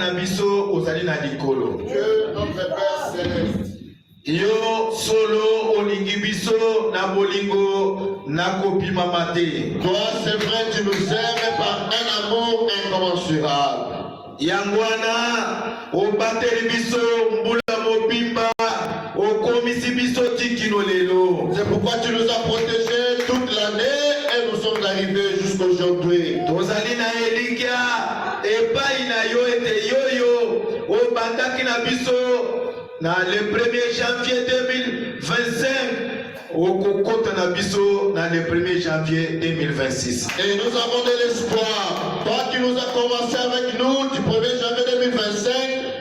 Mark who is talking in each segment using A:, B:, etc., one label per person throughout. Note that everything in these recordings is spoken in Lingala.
A: na biso ozali na likolo.
B: Que notre Père céleste,
A: Yo solo olingi biso na bolingo na kopima mate.
B: toi c'est vrai, tu nous aimes par un amour incommensurable.
A: Yangwana obateli biso mbula mobimba okomisi biso tikino lelo.
B: C'est pourquoi tu nous as protégés toute l'année et nous sommes arrivés jusqu'aujourd'hui.
A: Tozali na elingia epai na yo ete yoyo obandaki na biso na le 1er janvier 2025 okokota na biso na le 1er janvier 2026.
B: Et nous avons de l'espoir. Toi qui nous as commencé avec nous du 1er janvier 2025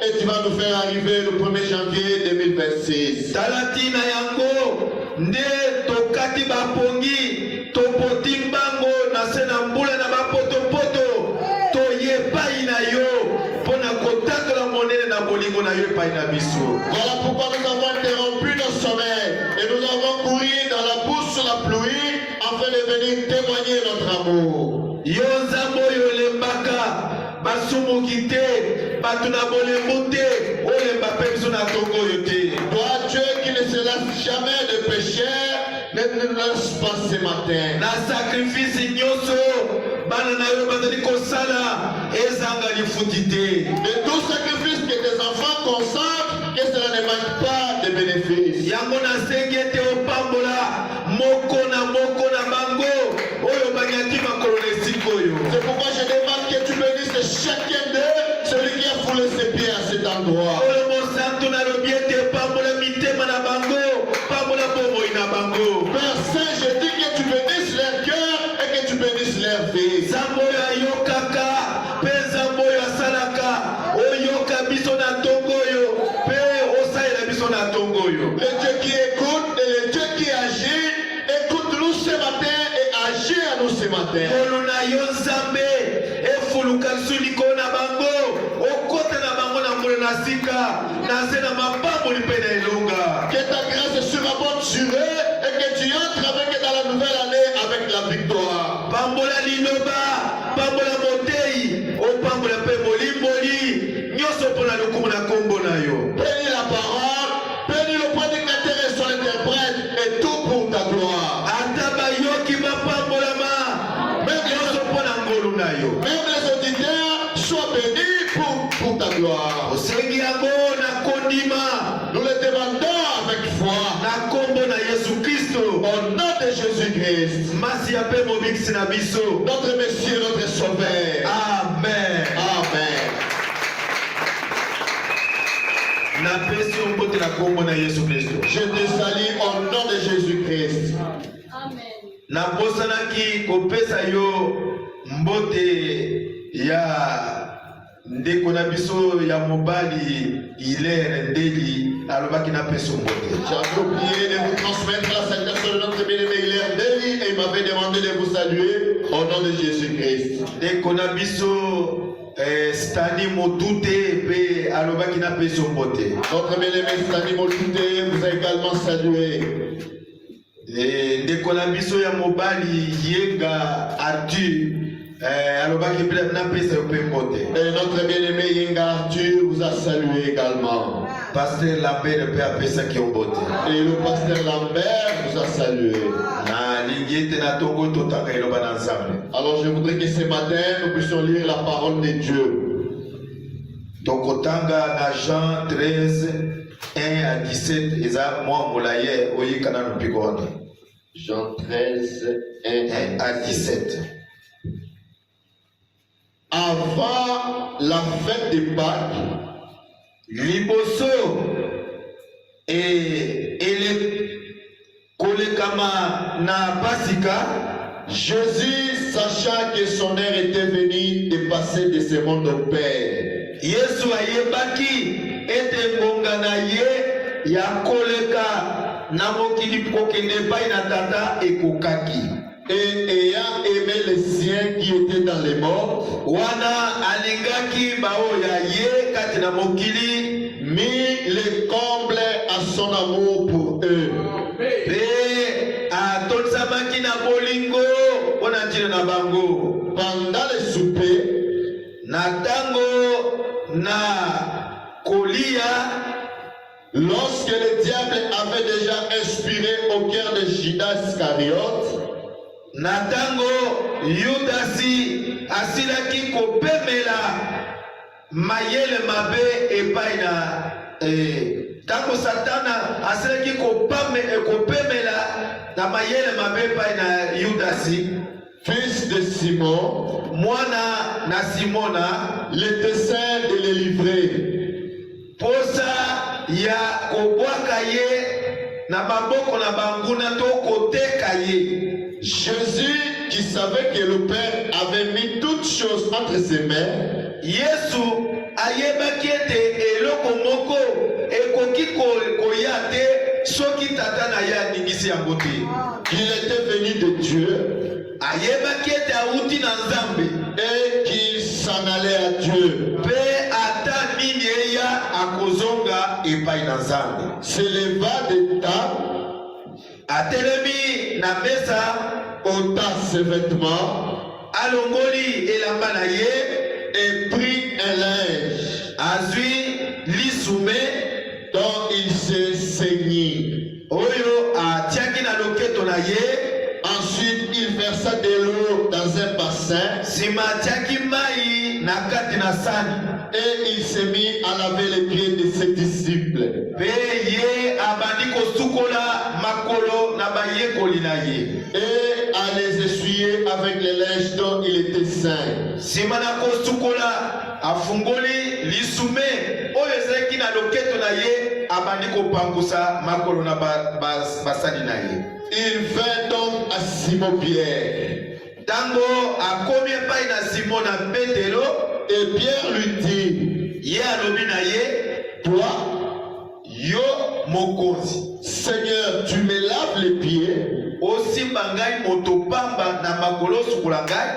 B: et tu vas nous faire arriver le 1er janvier 2026.
A: Talatina yango nde tokati bapongi topoti mbango na sena mbula na bapotopoto toyepai na yo pona kotakola monene na bolingo na yo epai na biso.
B: Voilà pourquoi nous avons interrompu nos sommeils et nous avons couru dans la boue sur la pluie afin de venir témoigner notre amour.
A: Yo nzambo oyo olembaka basumuki te bato na bolembo te olemba mpe biso na tongo oyo te.
B: Toi Dieu qui ne se lasse jamais de pécher, ne nous laisse pas ce matin.
A: Na sacrifice nyonso bana na yo bazali kosala ezanga lifuti te.
B: De tout sacrifice que tes enfants consentent, que cela ne manque pas de bénéfices.
A: Yango na sengi ete opambola moko na bango oyo banyaki makolo na esika oyo.
B: C'est pourquoi je demande que tu bénisses chacun d'eux, celui qui a foulé ses pieds à cet endroit.
A: Oyo mosantu na lobi ete pambola mitema na bango pambola bomoi na bango.
B: Père Saint, je dis que tu bénisses leur cœur et que tu bénisses leur vie.
A: Nzambe oyo ayokaka mpe nzambe oyo asalaka oyoka biso na tongo oyo mpe osalela biso na tongo oyo.
B: Le Dieu qui écoute et le Dieu qui agit, écoute-nous ce matin et agis à nous ce matin.
A: Kolo na yo nzambe efuluka lisu likolo na bango okota na bango na mbula na sika na se na mapamboli mpe na elonga.
B: Que ta grâce surabonde sur eux et que tu entres avec dans la nouvelle année avec la victoire.
A: Pambola liloba pambola motei opambola mpe bolimboli nyonso mpo na lokumu na kombo na yo.
B: Bénis la parole, bénis le prédicateur et son interprète et tout pour ta gloire.
A: Ata bayoki bapambolama nyonso mpo na ngolu na yo.
B: Même les auditeurs soient bénis pour ta gloire.
A: Osengi yango na kondima
B: Nous le demandons avec foi.
A: na kombo na Yesu Kristo.
B: Au nom de Jésus-Christ,
A: Masi ya mpe mobikisi na biso.
B: notre Messie, notre Sauveur.
A: Amen.
B: Amen.
A: Napesi yo mbote na kombo na Yesu Kristo.
B: Je te salue au nom de Jésus-Christ.
C: Amen.
A: Nabosanaki kopesa yo mbote ya ndeko na biso ya mobali Hilaire Ndeli alobaki napesa mbote.
B: J'ai oublié de vous transmettre la salutation de notre bien-aimé Hilaire Ndeli et il m'avait demandé de vous saluer au nom de Jésus-Christ.
A: Ndeko na biso Stani Motute pe alobaki napesa mbote.
B: Notre bien-aimé Stani Motute vous a également salué.
A: Ndeko na biso ya mobali Yenga Arthur alobaki pe napesa yo pe mbote.
B: Et notre bien-aimé Yenga Arthur vous a salué également.
A: Pasteur Lambert pe apesaki yo mbote.
B: Et le pasteur Lambert vous a salué.
A: Na lingiete na tongo totanga eloba na nzambe.
B: Alors je voudrais que ce matin nous puissions lire la parole de Dieu.
A: Tokotanga na Jean 13, 1 à 17, eza mwa molaye oyika na mpiko wana.
B: Jean 13,
A: 1 à 17.
B: Avant la fête de Pâques,
A: Liboso ele kolekama na Pasika,
B: Jésus, sachant que son heure était venue de passer de ce monde au Père,
A: Yesu ayebaki ete ngonga na ye ya koleka na mokili kokende epai na tata ekokaki.
B: et ayant aimé les siens qui étaient dans les morts,
A: Wana alingaki bao ya ye kati na mokili
B: mit les combles à son amour pour eux.
A: pe atotsamaki na bolingo mpona ntina na bango.
B: Pendant le souper,
A: Na tango na kolia.
B: Lorsque le diable avait déjà inspiré au cœur de Judas Iscariote,
A: Natango Yudasi asilaki kopemela mayele mabe epai na tango Satana asilaki kopemela na mayele mabe epai na Yudasi,
B: fils de Simon,
A: mwana na Simona,
B: le dessein de le livrer.
A: Posa ya kobwaka ye na maboko na banguna to koteka ye.
B: Jésus, qui savait que le Père avait mis toutes choses entre ses mains,
A: Yesu ayebaki ete eloko moko ekoki koya te soki tata na ye aningisi yango te.
B: qu'il était venu de Dieu
A: Ayebaki ete auti na Nzambe
B: et qu'il s'en allait à Dieu.
A: pe ata nini eya akozonga epai na Nzambe.
B: S'éleva de table,
A: Atelemi na mesa,
B: ôta ses vêtements
A: alongoli elamba na ye,
B: et prit un linge
A: azwi lisume
B: dont il se saignit.
A: oyo atiaki na loketo na ye.
B: Ensuite, il versa de l'eau dans un bassin
A: Sima atiaki mai na kati na sani,
B: et il s'est mis à laver les pieds de ses disciples
A: pe ye abandi kosukola makolo na bayekoli na ye,
B: et à les essuyer avec les linges dont il était saint.
A: sima na kosukola afungoli lisume oyo ezalaki na loketo na ye, abandi kopangusa makolo na basani na ye.
B: Il vint donc à Simon-Pierre
A: Tango akomi epai na Simon na Petelo,
B: et Pierre lui dit,
A: ye alobi na ye,
B: toi,
A: yo mokonzi,
B: Seigneur, tu me laves les pieds.
A: osimba ngai moto pamba na makolo sukola ngai.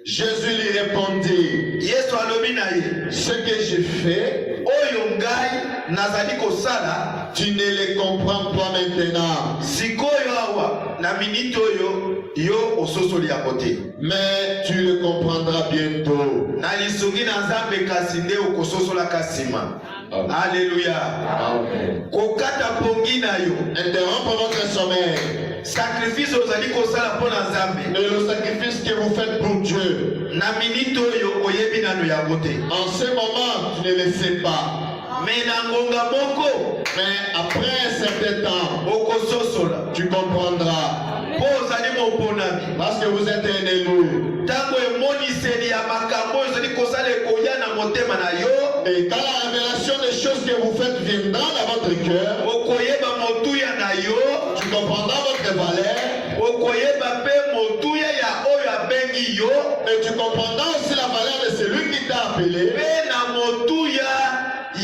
B: Jésus lui répondit,
A: Yesu alobi na ye,
B: ce que j'ai fait,
A: oyo ngai nazali kosala,
B: tu ne les comprends pas maintenant,
A: sikoyo awa na miniti oyo yo ososoli yango te,
B: mais tu le comprendras bientôt.
A: na lisungi na Nzambe kasi nde okososolaka nsima. Alléluia.
B: Amen.
A: Kokata pongi na yo,
B: Interrompre votre sommeil.
A: sacrifice ozali kosala mpo na Nzambe,
B: Et le sacrifice que vous faites pour Dieu,
A: na miniti oyo oyebi nano yango te,
B: en ce moment, tu ne le sais pas.
A: me na ngonga moko
B: Mais après un certain temps,
A: okososola,
B: tu comprendras.
A: mpo ozali moponami.
B: Parce que vous êtes un élu.
A: Tango emoniseli ya makambo oyo ezali kosala ekoya na motema na yo,
B: Et quand la révélation des choses que vous faites viendra dans votre cœur,
A: okoyeba motuya na yo,
B: tu comprendras votre valeur
A: okoyeba pe motuya ya oyo abengi yo,
B: et tu comprendras aussi la valeur de celui qui t'a appelé
A: pe na motuya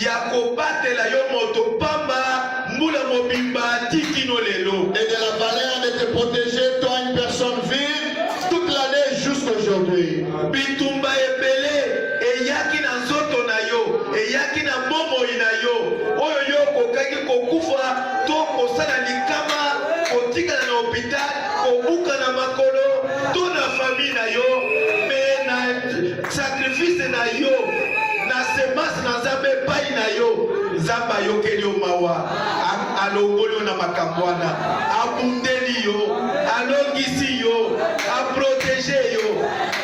A: ya kobatela yo moto pamba mbula mobimba atiki no lelo.
B: et de la valeur de te protéger, toi une personne vive, toute l'année jusqu'aujourd'hui.
A: Bitumba ebele eyaki na nzoto na yo, eyaki na bomoi na yo, oyo yo kokaki kokufa to kosala likama, kotikala na hopital, kobuka na makolo to na famille na yo, me na sacrifice na yo, na semence na Nzambe epai na yo, Nzambe ayokeli yo mawa, alongoli yo na makambo wana, abundeli yo, alongisi yo, aprotege yo,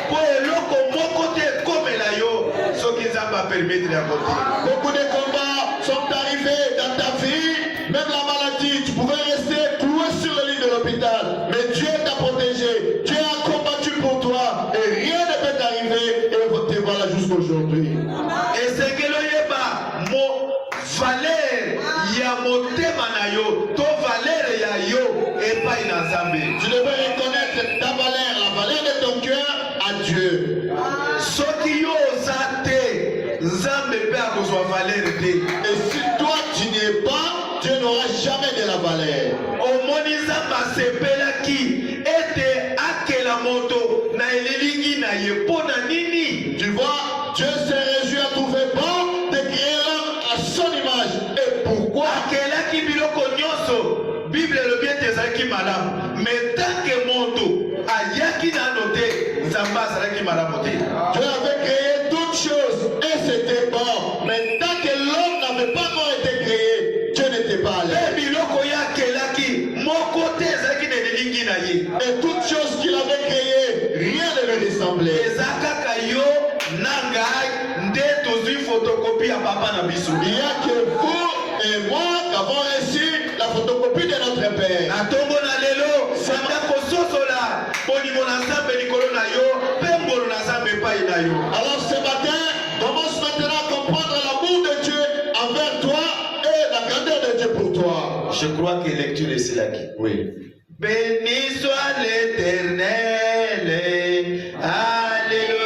A: po eloko moko te ekomela yo soki Nzambe apermettre yango te.
B: Beaucoup de combats sont arrivés dans ta vie, même la maladie, tu pouvais rester cloué sur le lit de l'hôpital, mais Dieu t'a protégé, Dieu a combattu pour toi et rien ne peut t'arriver et te voilà jusqu'aujourd'hui.
A: Esengeli oyeba mo valeur ya motema na yo to valeur ya yo epai na Nzambe.
B: Tu devrais reconnaître ta valeur, la valeur de ton cœur à Dieu.
A: Soki yo oza te, Nzambe mpe akozwa valeur te.
B: Et si toi tu n'y es pas, Dieu n'aura jamais de la valeur.
A: Omoni Nzambe asepelaki ete akela moto na elilingi na ye mpo na nini?
B: Tu vois, Dieu s'est réjoui à trouver bon de créer l'homme à son image. Et pourquoi?
A: Akelaki biloko nyonso, Bible elobi ete ezalaki malamu, mais tanke moto ayaki nano te, Nzambe azalaki malamu te.
B: Dieu avait créé toutes choses et c'était chose qu'il avait créé, rien ne lui ressemblait.
A: ezaka yo nangai nde tozwi photocopie ya papa na biso.
B: Il n'y a que vous et moi qui avons reçu la photocopie de notre Père.
A: na ntongo na lelo sanda kososola bolingo na nzambe likolo na yo mpe ngolu na nzambe epai na yo.
B: Alors ce matin, commence maintenant à comprendre l'amour de Dieu envers toi et la grandeur de Dieu pour toi.
A: Je crois que lecture est là.
B: Oui.
A: Béni soit l'Éternel. Alléluia.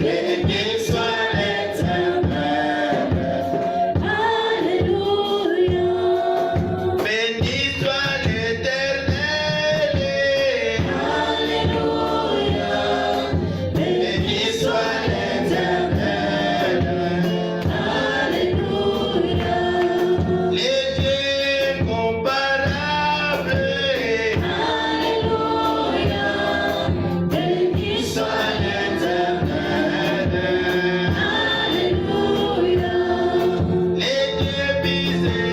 A: Béni soit l'Éternel.
C: Alléluia.
A: Béni soit l'Éternel.
C: Alléluia.
A: Béni soit l'Éternel.
C: Alléluia.
A: Les dieux comparables.
C: Alléluia. Béni soit l'Éternel. Alléluia.
A: Les dieux miséricordieux.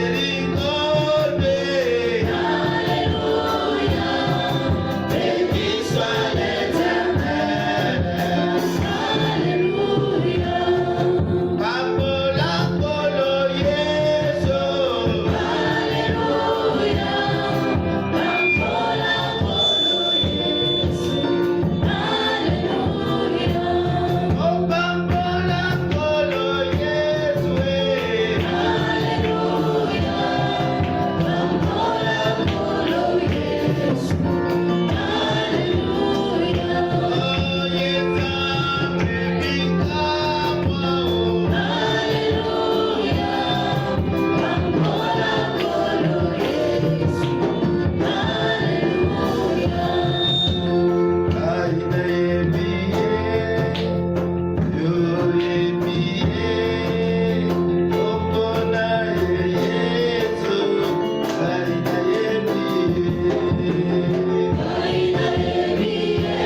C: Alléluia. Béni soit l'Éternel. Alléluia.
A: Papola kolo Yesu.
C: Alléluia. Bambola bolo Yesu. Alléluia.
A: Oh papola kolo Yesu.
C: Alléluia. Bambola bolo Yesu. Alléluia.
A: Oh Yesu bikama.
C: Alléluia. Bambola bolo Yesu. Alléluia.
A: Aina yebiye. Yo yebiye. Opona Yesu. Aina yebiye.
C: Aina ebiye,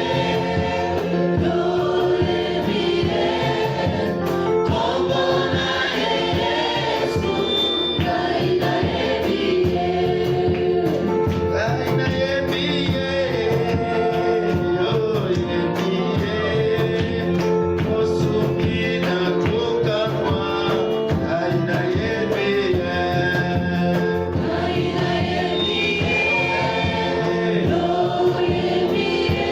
C: yo ebiye, kombo na Yesu. Aina ebiye,
A: Aina yebiye. Yo yebiye. Osuki na kukamwa. Aina yebiye.
C: aina ebiye, yo ebiye,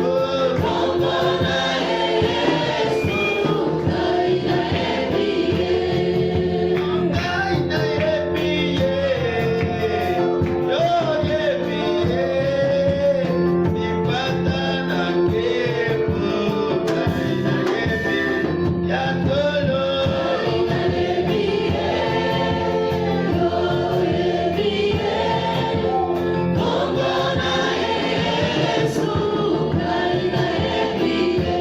C: kombo na Yesu. Aina ebiye.
A: Aina yebiye. Yo yebiye. Nipata na kepo. Aina yebiye. Yatolo.
C: Aina ebiye, yo ebiye, kombo na Yesu. Aina ebiye.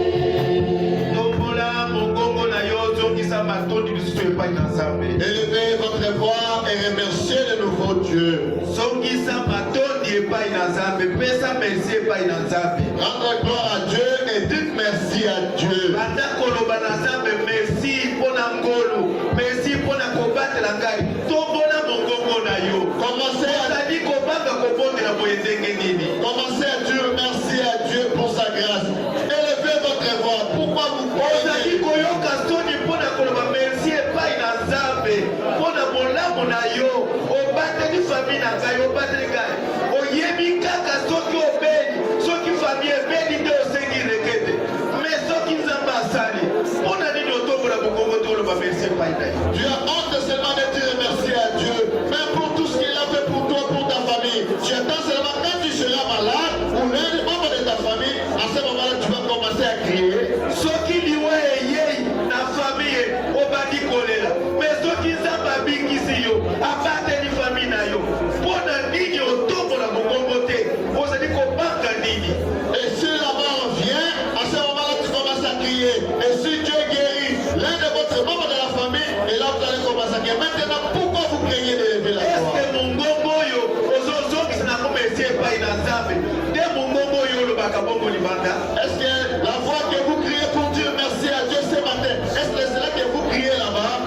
A: Tombola mongongo na yo ozongisa matondi lisusu epai na nzambe.
B: Élevez votre voix et remerciez le nouveau Dieu.
A: Zongisa matondi epai na nzambe. Pesa merci epai na nzambe.
B: Rendez gloire à Dieu et dites merci à Dieu.
A: Banda koloba na nzambe merci mpona ngolu. Merci mpona kobatela ngai. Tombola mongongo na yo.
B: Commencez à,
A: Ozali kobanga kobondela boye ndenge nini.
B: commencez à dire merci à Dieu pour sa grâce. Élevez votre voix. Pourquoi vous
A: Ozali
B: croyez?
A: koyoka soni mpona koloba merci epai na nzambe mpona bolamu na yo. Obateli fami na ngai, obateli ngai. Oyebi kaka soki obeli, soki fami ebeli nde osengi rekete. Mais soki nzambe asali, mpona nini otombola bokongo te oloba merci epai na yo.
B: Tu as honte seulement de dire merci à Dieu, même pour tout ce qu'il a fait pour toi, pour ta famille. Tu attends seulement quand tu seras malade ou l'un des membres de ta famille, à ce moment-là, tu vas commencer à crier.
A: Soki liwa eyei na famille obandi kolela. Mais soki nzambe abikisi yo, abateli fami na yo. Mpona nini otombola bokongo te? Ozali kobanga nini?
B: Et si la mort vient, à ce moment-là, tu commences à crier. Et si Dieu guérit l'un de votre membre de la famille, et là, vous allez commencer à crier. Maintenant, pourquoi vous craignez de lever la voix?
A: Eske mongongo oyo ozozongisa na komesi epai na nzambe nde mongongo oyo olobaka bongo libanda?
B: Est-ce que la voix que vous criez pour dire merci à Dieu ce matin, est-ce que c'est là que vous criez là-bas?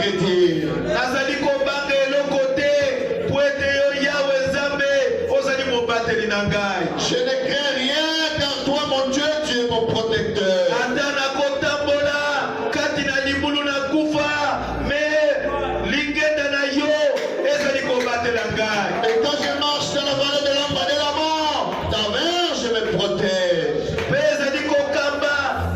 B: l'écriture.
A: nazali kobanga eloko te po ete yo yawe nzambe ozali mobateli na ngai.
B: Je ne crains rien car toi, mon Dieu, tu es mon protecteur.
A: ata nakotambola kati na libulu na kufa me lingenda na yo ezali kobatela ngai.
B: Et quand je marche dans la vallée de l'ombre de la mort, ta verge me protège.
A: mpe ezali kokamba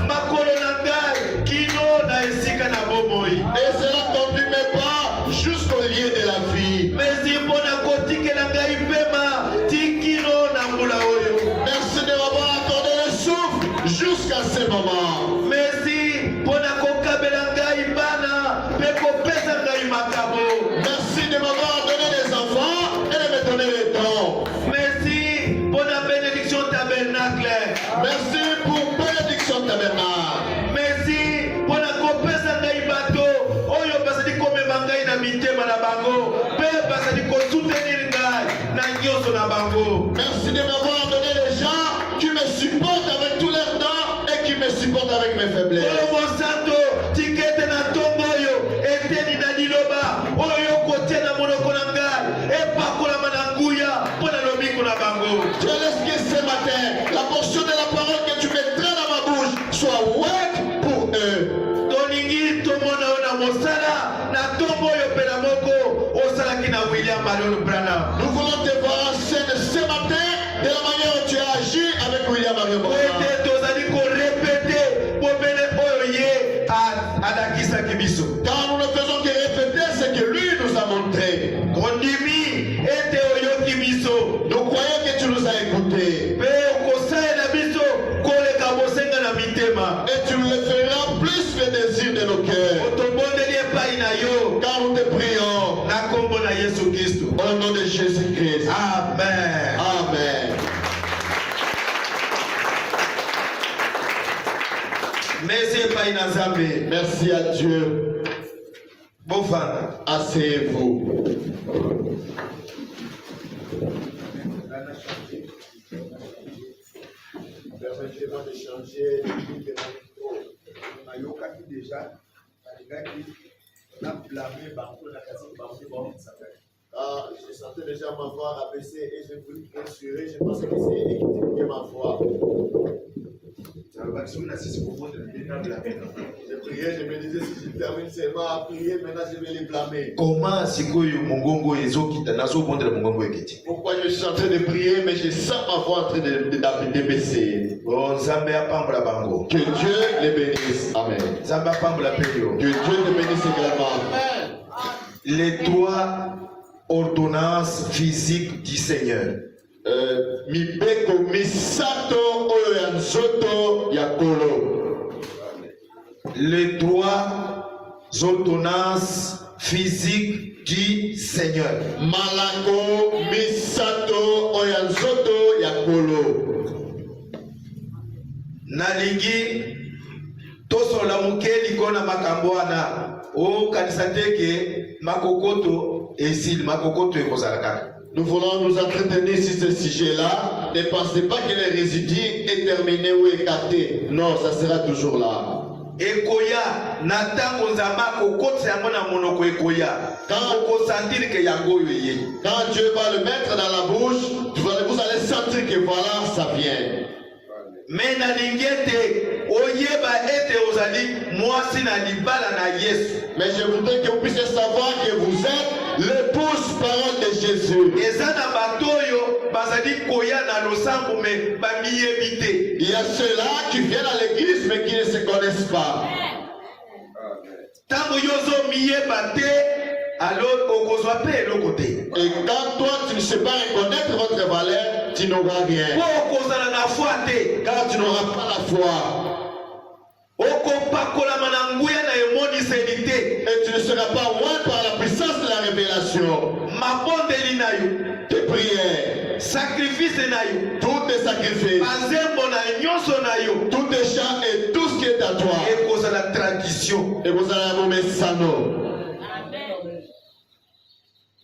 A: makolo na ngai kino na esika na bomoi.
B: Et cela conduit mes pas jusqu'au lieu de la vie.
A: mezi mpo na kotikela ngai pema tikino na mbula oyo.
B: Merci de m'avoir accordé le souffle jusqu'à ce moment.
A: mezi mpo na kokabela ngai bana mpe kopesa ngai makabo.
B: Merci de m'avoir donné des enfants et de me donner le temps.
A: Merci pour la bénédiction tabernacle.
B: Merci pour bénédiction tabernacle.
A: Merci pour la kopesa ngai bato oyo basali komema ngai na mitema na bango mpe basali kosoutenir ngai na nyonso na bango.
B: Merci de m'avoir donné les gens qui me supportent avec tous leurs dents et qui me supportent avec mes faiblesses.
A: oyo mosanto tikete na ntongo oyo eteni na liloba oyo kotia na monoko na ngai epakolama na nguya mpo na lobiko na bango.
B: Je laisse que ce matin, la portion de la parole que tu mettras dans ma bouche soit ouais pour eux.
A: tolingi tomona oyo na mosala na ntongo oyo mpela moko osalaki na William Marion Branham.
B: Nous voulons te voir en scène ce matin de la manière dont tu as agi avec William Marion
A: po
B: Branham.
A: ete tozali korepete po bene oyo ye alakisaki biso.
B: Car nous ne faisons que répéter ce que lui nous a montré.
A: kondimi ete oyoki biso
B: Nous croyons que tu nous as écoutés.
A: mpe okosalela biso koleka bosenga na mitema.
B: Et tu nous le feras plus le désir de nos cœurs.
A: otobondeli epai na yo
B: Car nous te prions
A: na nkombo na Yesu Kristo.
B: au nom de Jésus-Christ.
A: Amen.
B: Amen.
A: Merci epai na Nzambe.
B: Merci à Dieu.
A: Bofanda.
B: Asseyez-vous.
D: Permettez-moi de changer de micro. Nayokaki déjà, nalingaki na blâmer bango na kasi bango ba s'appelle.
B: Je sentais déjà ma voix abaissée et je voulais rassurer. Je pensais que c'est équilibré ma voix. Je priais, je me disais si je termine seulement à prier, maintenant je vais les blâmer.
A: Comment sikoyo mongongo ezokita nazobondela mongongo ekiti.
B: Pourquoi je suis en train de prier, mais je sens ma voix en train de baisser.
A: Oh Nzambe apambola bango.
B: Que Dieu les bénisse. Amen.
A: Nzambe apambola pe yo.
B: Que Dieu les bénisse également.
A: Les trois ordonnances physiques du Seigneur.
B: Mibeko misato oyo ya nzoto ya kolo.
A: Les trois ordonnances physiques du Seigneur.
B: Malako misato oyo ya nzoto ya kolo.
A: Nalingi tosola mukeli kona makambo wana o kanisa teke makokoto esili makokoto ekozalaka.
B: Nous voulons nous entretenir sur ce sujet-là. Ne pensez pas que le résidu est terminé ou écarté. Non, ça sera toujours là.
A: Ekoya natango nzamba kokotsa yango na monoko ekoya. Quand sentir que yango yoye.
B: Quand Dieu va le mettre dans la bouche, vous allez sentir que voilà, ça vient.
A: Mais na lingete oyeba ete ozali mwasi na libala na Yesu.
B: Mais je voudrais que vous puissiez savoir que vous êtes l'épouse parole de Jésus.
A: Eza na batoyo bazali koya na losambo me bamiyebite.
B: Il y a ceux-là qui viennent à l'église mais qui ne se connaissent pas.
A: Tango yozo miyebate alors okozwa pe eloko te.
B: Et quand toi tu ne sais pas reconnaître votre valeur, tu n'auras rien.
A: Po okozala na foi te.
B: Car tu n'auras pas la foi.
A: Okopakolama na nguya na emoniseli te.
B: Et tu ne seras pas loin par la puissance de la révélation.
A: Mabondeli na yo.
B: Tes prières,
A: sacrifice na yo.
B: tous tes sacrifices,
A: Bazembo na nyonso na yo.
B: tous tes chants et tout ce qui est à toi.
A: Ekozala tradition.
B: Et vous allez avoir sano.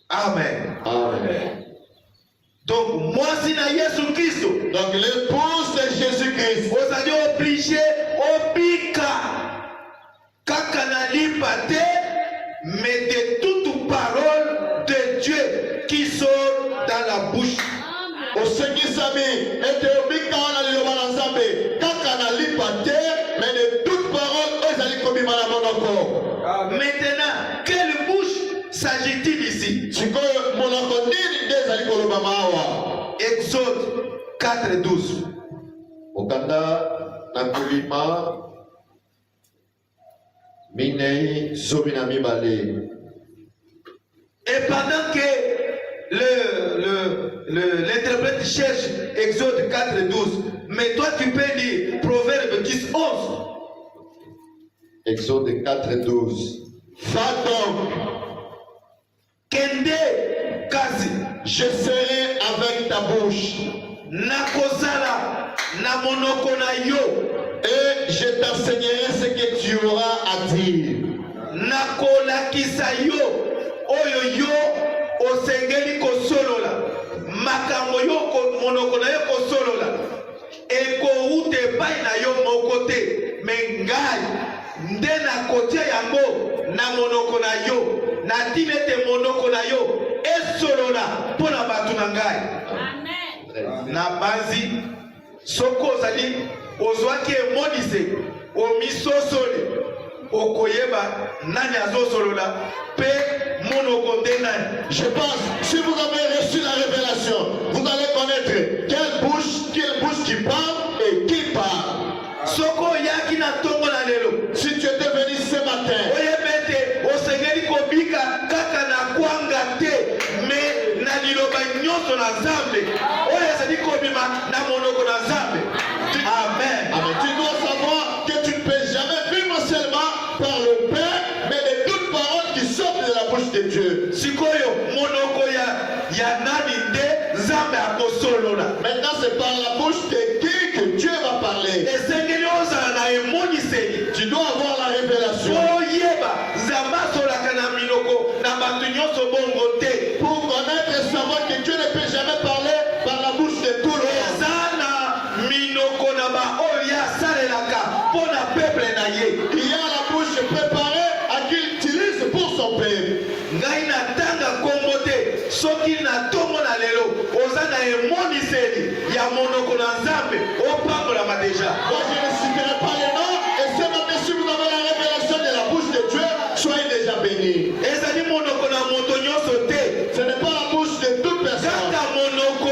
A: Amen.
B: Amen.
A: Donc mwasi na Yesu Kristo.
B: Donc l'épouse de Jésus-Christ.
A: Ozali obligé obika kaka na lipa te mais de toute parole de Dieu qui sort dans la bouche.
B: Osengisami ete obika wana liloba na Nzambe kaka na lipa te, mais de toute parole ezali kobima na monoko.
A: Maintenant, quelle bouche s'agit-il ici?
B: Sikoyo monoko nini nde ezali koloba mawa?
A: Exode 4:12.
B: Okanda na kobima minei zomi na mibale.
A: Et pendant que l'interprète cherche Exode 4:12, mais toi tu peux lire Proverbe 10:11.
B: Exode 4:12. Va donc,
A: Kende kasi
B: je serai avec ta bouche
A: nakozala na monoko na yo,
B: et je t'enseignerai ce que tu auras à dire.
A: nakolakisa yo oyo yo osengeli kosolola, makambo yo monoko na yo kosolola ekouta epai na yo moko te, me ngai nde nakotia yango na monoko na yo, natina ete monoko na yo esolola mpo na bato na ngai. Na banzi soki ozali ozwaki emonise omisosoli okoyeba nani azosolola pe monoko nde nani.
B: Je pense, si vous avez reçu la révélation, vous allez connaître quelle bouche qui parle et qui parle.
A: Soko oyaki na ntongo na lelo,
B: Si tu étais venu ce matin,
A: oyeba ete osengeli kobika kaka na kwanga te, me na liloba nyonso na Nzambe oyo ezali kobima na monoko na Nzambe. Amen.
B: amen, tu dois savoir que tu ne peux jamais vivre seulement par le pain, mais de toutes paroles qui sortent de la bouche de Dieu.
A: Sikoyo monoko ya nani nde Nzambe akosolola.
B: Maintenant, c'est par la bouche de qui que Dieu va parler.
A: Esengeli ozala na emoniseli.
B: Tu dois avoir la révélation.
A: Oyeba Nzambe asolaka na minoko na bato nyonso bongo te.
B: Pour connaître et savoir que Dieu ne peut jamais parler par la bouche de tout le monde.
A: Eza na minoko na ba oyo ye asalelaka mpo na peuple na ye.
B: Il y a la bouche préparée à qu'il utilise pour son peuple.
A: Ngai natanga kombo te soki na ntongo na lelo oza na emoniseli ya monoko na Nzambe opambolama deja.
B: Moi, je ne citerai pas les noms. Et ce matin, si vous avez la révélation de la bouche de Dieu, soyez déjà bénis.
A: Ezali monoko na moto nyonso te,
B: Ce n'est pas la bouche de toute personne.
A: kaka monoko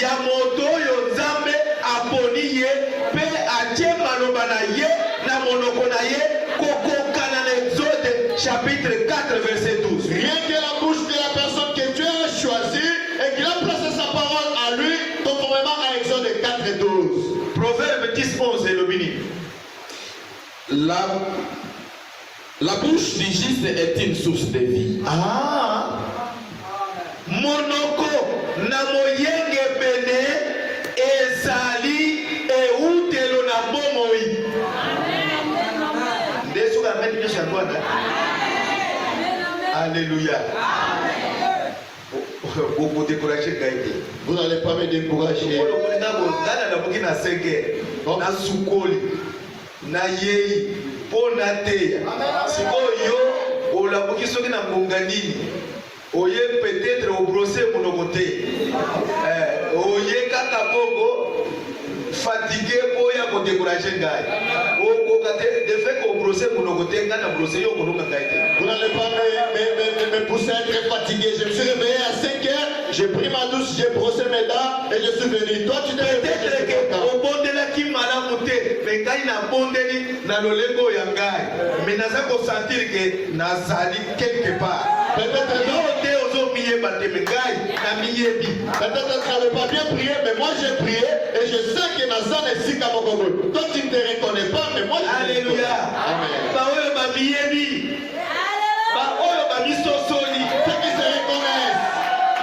A: ya moto oyo Nzambe aponi ye mpe atie maloba na ye na monoko na ye kokokana na Exode chapitre 4 verset 12.
B: Rien que la bouche de la personne que Dieu a choisie et qu'il a placé sa parole à lui, conformément à Exode 4 et 12.
A: Proverbe 10:11 elobini.
E: La bouche du juste est une source de vie.
A: Monoko na moyenge bene ezali eutelo na bomoi. Ndeso ka meni nyosha Bwana. Alléluia. Beaucoup découragé gaïté.
B: Vous n'allez pas me décourager.
A: Olo kulinga ngana na buki na senge na sukoli na yei pona teya. Sikoyo olabuki soki na ngonga nini. Oye peut-être au brosser monoko te. Oye kaka boko fatigué boya ko décourager ngai. O kate de fait ko brosser monoko te ngana brosser yo monoko ngai te.
B: Vous n'allez pas me pousser à être fatigué. Je me suis réveillé à 5 heures, j'ai pris ma douche, j'ai brossé mes dents et je suis venu. Toi, tu t'es réveillé.
A: Peut-être que obondelaki malamu te, mais ngai na bondeli na lolengo ya ngai. Mais naza ko sentir que nazali quelque part.
B: Peut-être
A: Yo te ozo miyeba te, mais ngai na miyebi.
B: peut-être tu n'avais pas bien prié, mais moi j'ai prié et je sais que Nazan est si comme Congo. Toi, tu ne te reconnais pas, mais moi je te reconnais.
A: Alléluia.
B: Amen.
A: Ba oyo ba miyebi. Ba oyo ba misosoli.
B: Ceux qui se reconnaissent,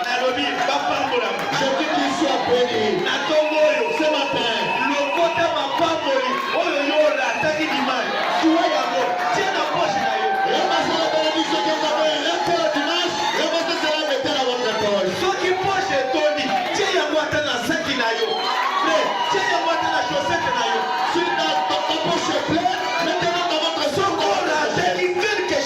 A: Nalobi ba pambola.
B: je dis qu'ils soient bénis.
A: Na tongo oyo
B: Ce matin,
A: lokota mapamboli oyo yo olataki dimanche. Tuwa yango. Tia na poche na yo.
B: ramassez la bénédiction que vous avez restée le dimanche, ramassez cela, mettez dans votre poche.
A: Soki poche etoni, tia yango ata na saki na yo. Frère, tia yango ata na chaussette na yo.
B: Si ta poche est pleine, mettez-la dans votre
A: Soko
B: sac.
A: olataki quelque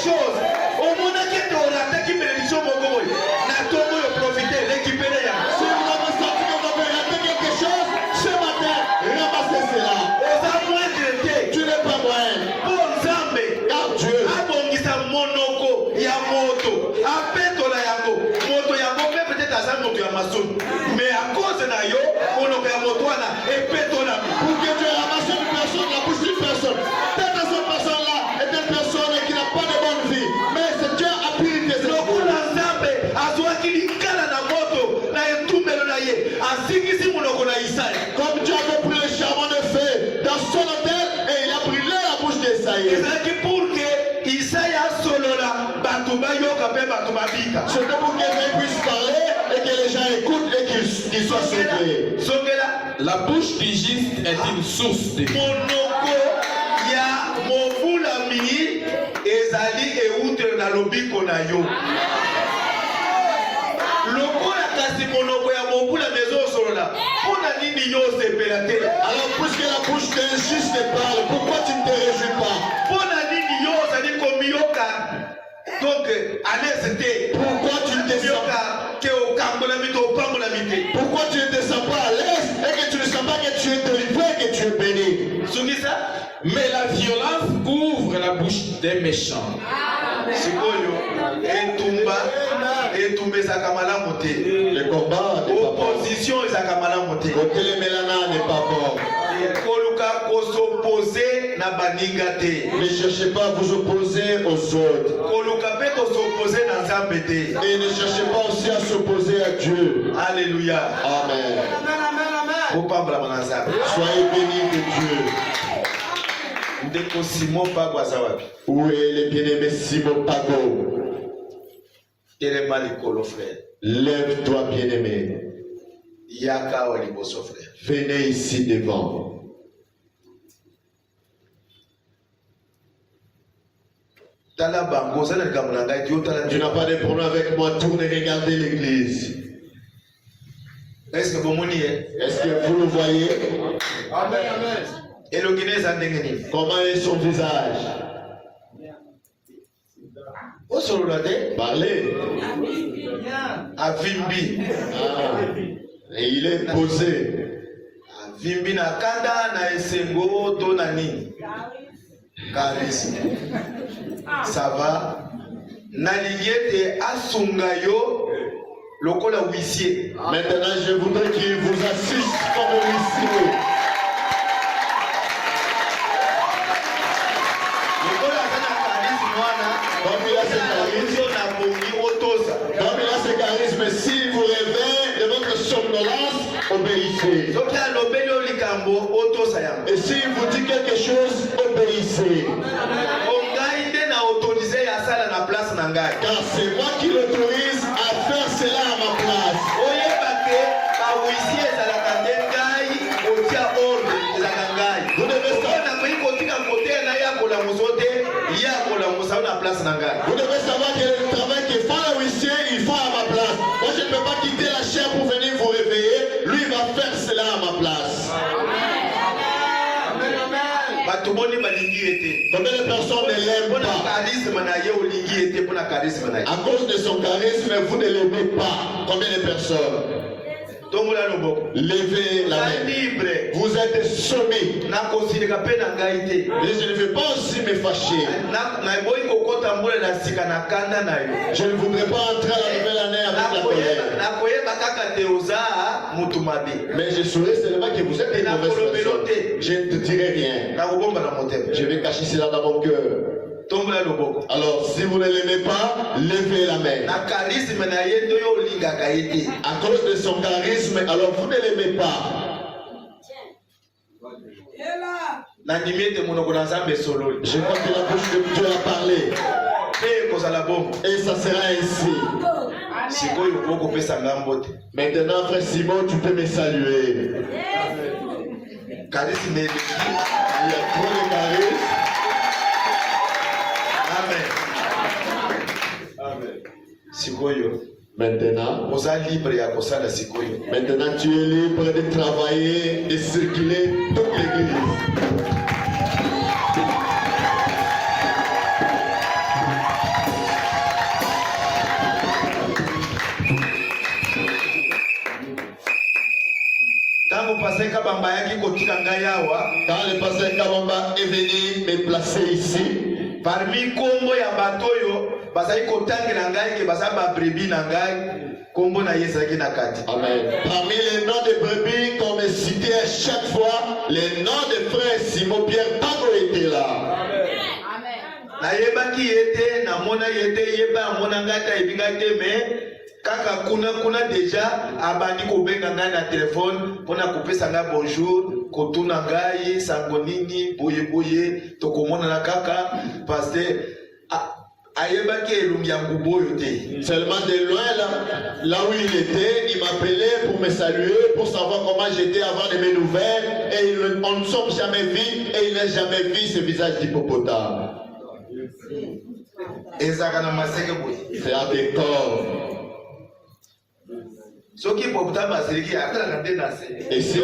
A: moto apetola yango moto yango mpe peut-être aza moto ya masoni mais à cause na yo monoko ya moto wana epetolami.
B: Pour que Dieu ramasse une personne, la bouche d'une personne. Peut-être cette personne-là est une personne qui n'a pas de bonne vie, mais c'est Dieu a purifié cette personne.
A: lokola nzambe azwaki likala na moto na etumbelo na ye asingisi monoko na Isaïe.
B: Comme Dieu avait pris le charbon de feu dans son autel et il a brûlé la bouche d'Esaïe.
A: ezalaki pour que Isaïe asolola bato bayoka mpe bato babika.
B: C'était pour qu'Esaïe puisse parler et que les gens écoutent et qu'ils soient sauvés.
A: Songela
E: La bouche du juste est une source de vie.
A: monoko ya mobulami ezali eutre na lobiko na yo. lokola kasi monoko ya mobulami ezosolola mpona nini yo osepela te?
B: Alors, puisque la bouche d'un juste parle, pourquoi tu ne te réjouis pas?
A: mpona nini yo ozali komiyoka donc alese te?
B: Pourquoi tu ne te sens
A: miyoka ke okambolami to opambolami te?
B: Pourquoi tu ne te sens pas à l'aise et que tu ne sens pas que tu es délivré, que tu es béni?
A: songisa
E: Mais la violence couvre la bouche des méchants.
A: sikoyo etumba ezaka malamu te.
B: Le combat n'est pas bon.
A: opposition ezaka malamu te.
B: Côté les mélanins n'est pas bon.
A: koluka kosopose na baninga te.
B: Ne cherchez pas à vous opposer aux autres.
A: koluka mpe kosopose na nzambe te.
B: Et ne cherchez pas aussi à s'opposer à Dieu.
A: Alléluia.
B: Amen.
A: kopambolama na nzambe.
B: Soyez bénis de Dieu.
A: ndeko Simon Pago aza wapi?
B: Où est le bien-aimé Simon Pago?
A: telema likolo frère.
B: Lève-toi, bien-aimé.
A: yaka awa liboso frère.
B: Venez ici devant.
A: tala bango oza na likambo na ngai ti otala
B: Tu n'as pas de problème avec moi, tourne et regardez l'église.
A: est-ce que bomoni ye?
B: Est-ce que vous le voyez?
D: Amen, amen.
A: elongi na eza ndenge nini?
B: Comment est son visage?
A: osolola te?
B: Parlez.
A: avimbi.
B: Ah. Et il est posé.
A: avimbi na kanda na esengo to na nini? charisme. ça va? nalingi ete asunga yo lokola huissier.
B: Maintenant, je voudrais qu'il vous assiste comme huissier.
A: lokola aza na charisme wana
B: Comme il a ce charisme,
A: yo na bongi otosa.
B: comme il a ce charisme, si vous rêvez de votre somnolence, obéissez.
A: soki alobeli yo likambo otosa yango.
B: Et s'il vous dit quelque chose, obéissez.
A: ongai nde na autorize ya sala na place na ngai.
B: Car c'est moi qui l'autorise à faire cela à ma place.
A: oyeba ke bahuissier ezalaka nde ngai otia ordre ezalaka ngai.
B: Vous devez savoir,
A: nakoki kotika kote na ye akolamusa te ye akolamusa yo na place na ngai.
B: vous devez savoir que le travail que fait le huissier, il fait à ma place. Moi, je ne peux pas quitter la chair pour venir vous réveiller. Lui, il va faire cela à ma place.
A: bato boni balingi ye te.
B: Combien de personnes ne l'aiment
A: mpona
B: pas?
A: charisme na ye olingi ye te mpona charisme na ye.
B: À cause de son charisme, vous ne l'aimez pas. Combien de personnes?
A: tombola loboko.
B: Levez la
A: na
B: main.
A: libre
B: Vous êtes soumis.
A: nakosilika mpe na ngai te.
B: Mais je ne veux pas aussi me fâcher.
A: naboyi kokota mbula na sika na kanda na yo.
B: Je ne voudrais pas entrer à la nouvelle année avec la colère.
A: nakoyeba kaka te oza mutu mabe.
B: Mais je saurais seulement que vous êtes une mauvaise personne. Je ne te dirai rien.
A: nakobomba na motema.
B: Je vais cacher cela dans mon cœur.
A: tombola loboko.
B: Alors, si vous ne l'aimez pas, levez la main.
A: na charisme na ye nde oyo olingaka ye te.
B: À cause de son charisme, alors vous ne l'aimez pas.
A: nandimi ete monoko na nzambe esololi.
B: Je crois que la bouche de Dieu a parlé.
A: mpe ekozala bongo.
B: Et ça sera ainsi.
A: sikoyo okopesa nga mbote.
B: Maintenant, frère Simon, tu peux me saluer.
A: charisme eleki.
B: Il y a trop de charisme.
A: amen. sikoyo
B: Maintenant,
A: oza libre ya kosala sikoyo.
B: maintenant tu es libre de travailler, de circuler toute l'église.
A: ntango pasteur kabamba ayaki kotika ngai awa.
B: Quand le pasteur Kabamba est venu me placer ici,
A: parmi kombo ya bato oyo bazali kotangela ngai ke baza babrebi na ngai kombo na ye ezalaki na kati.
B: Amen. Parmi les noms de brebis qu'on me citait à chaque fois, les noms de frères Simon Pierre Pago étaient là.
A: Nayebaki yete namona yete yeba amona ngai ta yebinga te me kaka kuna déjà abandi kobenga ngai na telefone mpona kopesa ngai bonjour kotuna ngai sango nini boye tokomonana kaka paster ayebaki elongi ya ngubu oyo te.
B: Seulement de loin là où il était, il m'appelait pour me saluer, pour savoir comment j'étais avant de mes nouvelles, et on ne s'est jamais vu, et il n'a jamais vu ce visage d'hippopotame.
A: Ezaka na maseke boye.
B: C'est un décor.
A: Soki hippopotame asiliki atalaka te na se.
B: Et si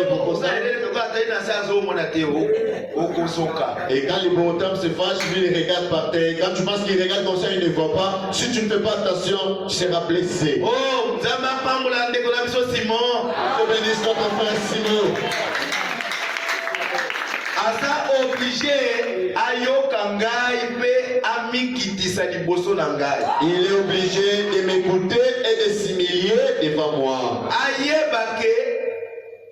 A: Et
B: quand l'hippopotame se fâche, lui il regarde par terre. Quand tu penses qu'il regarde comme ça, il ne voit pas. Si tu ne fais pas attention, tu seras blessé.
A: Oh, Nzamba pambola ndeko na biso Simon.
B: Que bénisse notre frère Simon.
A: Asa obligé ayoka ngai pe amikitisa liboso na ngai.
B: Il est obligé de m'écouter et de s'humilier devant moi.
A: Ayebake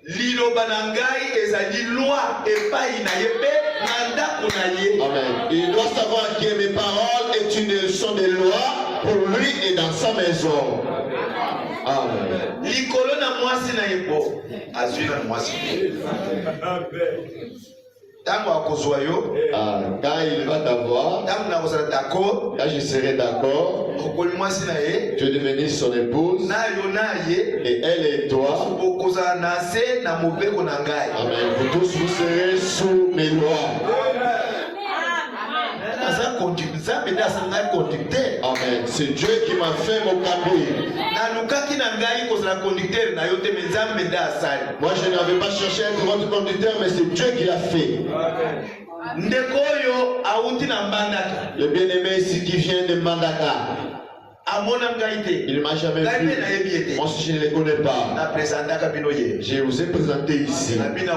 A: liloba na ngai ezali loi epai na ye pe na ndako na ye.
B: Amen. Il doit savoir que mes paroles est une leçon de loi pour lui et dans sa maison. Amen.
A: Likolo na mwasi na yebo azwi na mwasi. Tango akozwa yo.
B: Quand il va t'avoir,
A: tango na kozala d'accord.
B: quand je serai d'accord,
A: okoli mwasi na ye.
B: tu es devenu son épouse.
A: Na yo na ye.
B: Et elle et toi.
A: Okozala na se na mobeko na ngai.
B: Amen. Vous tous vous serez sous mes lois. Amen. C'est Dieu qui m'a fait mon cabri. Moi je n'avais pas cherché à être votre conducteur, mais c'est Dieu qui l'a fait. Le bien-aimé ici qui vient de Mandaka. Il ne m'a jamais vu. Moi aussi je ne le connais pas. Je vous ai présenté ici. Il a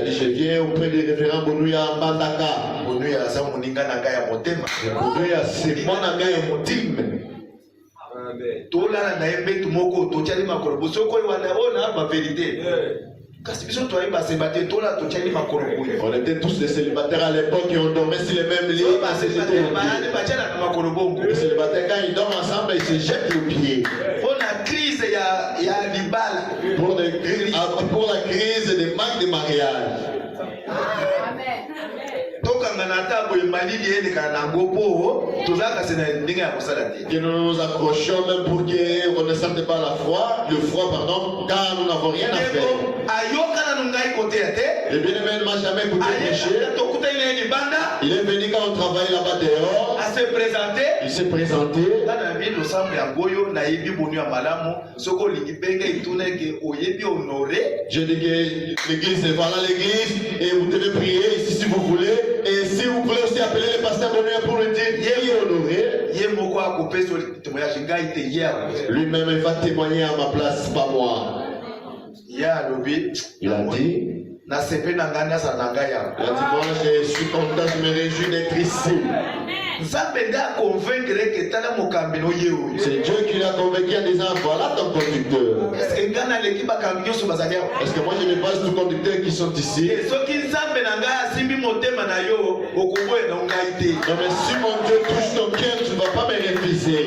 B: dit je viens auprès du révérend Bonouya à Mandaka. Bonouya c'est mon ami intime. On était tous des célibataires à l'époque et on dormait sur les mêmes lits. Les célibataires, quand ils dorment ensemble, ils se jettent le pied. Pour la crise des manques de mariage. Que nous nous accrochons même pour qu'on ne sente pas le froid, pardon, car nous n'avons rien à faire. Le bien-aimé ne m'a jamais écouté prêcher. Il est venu quand on travaillait là-bas dehors. Il s'est présenté. Je dis que l'église est voilà l'église et vous devez prier ici si vous voulez. Et si vous voulez aussi appeler le pasteur Bonouya pour le dire, il est honoré. Lui-même il va témoigner à ma place, pas moi. Il a dit, moi je suis content, je me réjouis d'être ici. C'est Dieu qui l'a convaincu en disant voilà ton conducteur. Est-ce que moi je me base tous les conducteurs qui sont ici? Non mais si mon Dieu touche ton cœur, tu ne vas pas me refuser.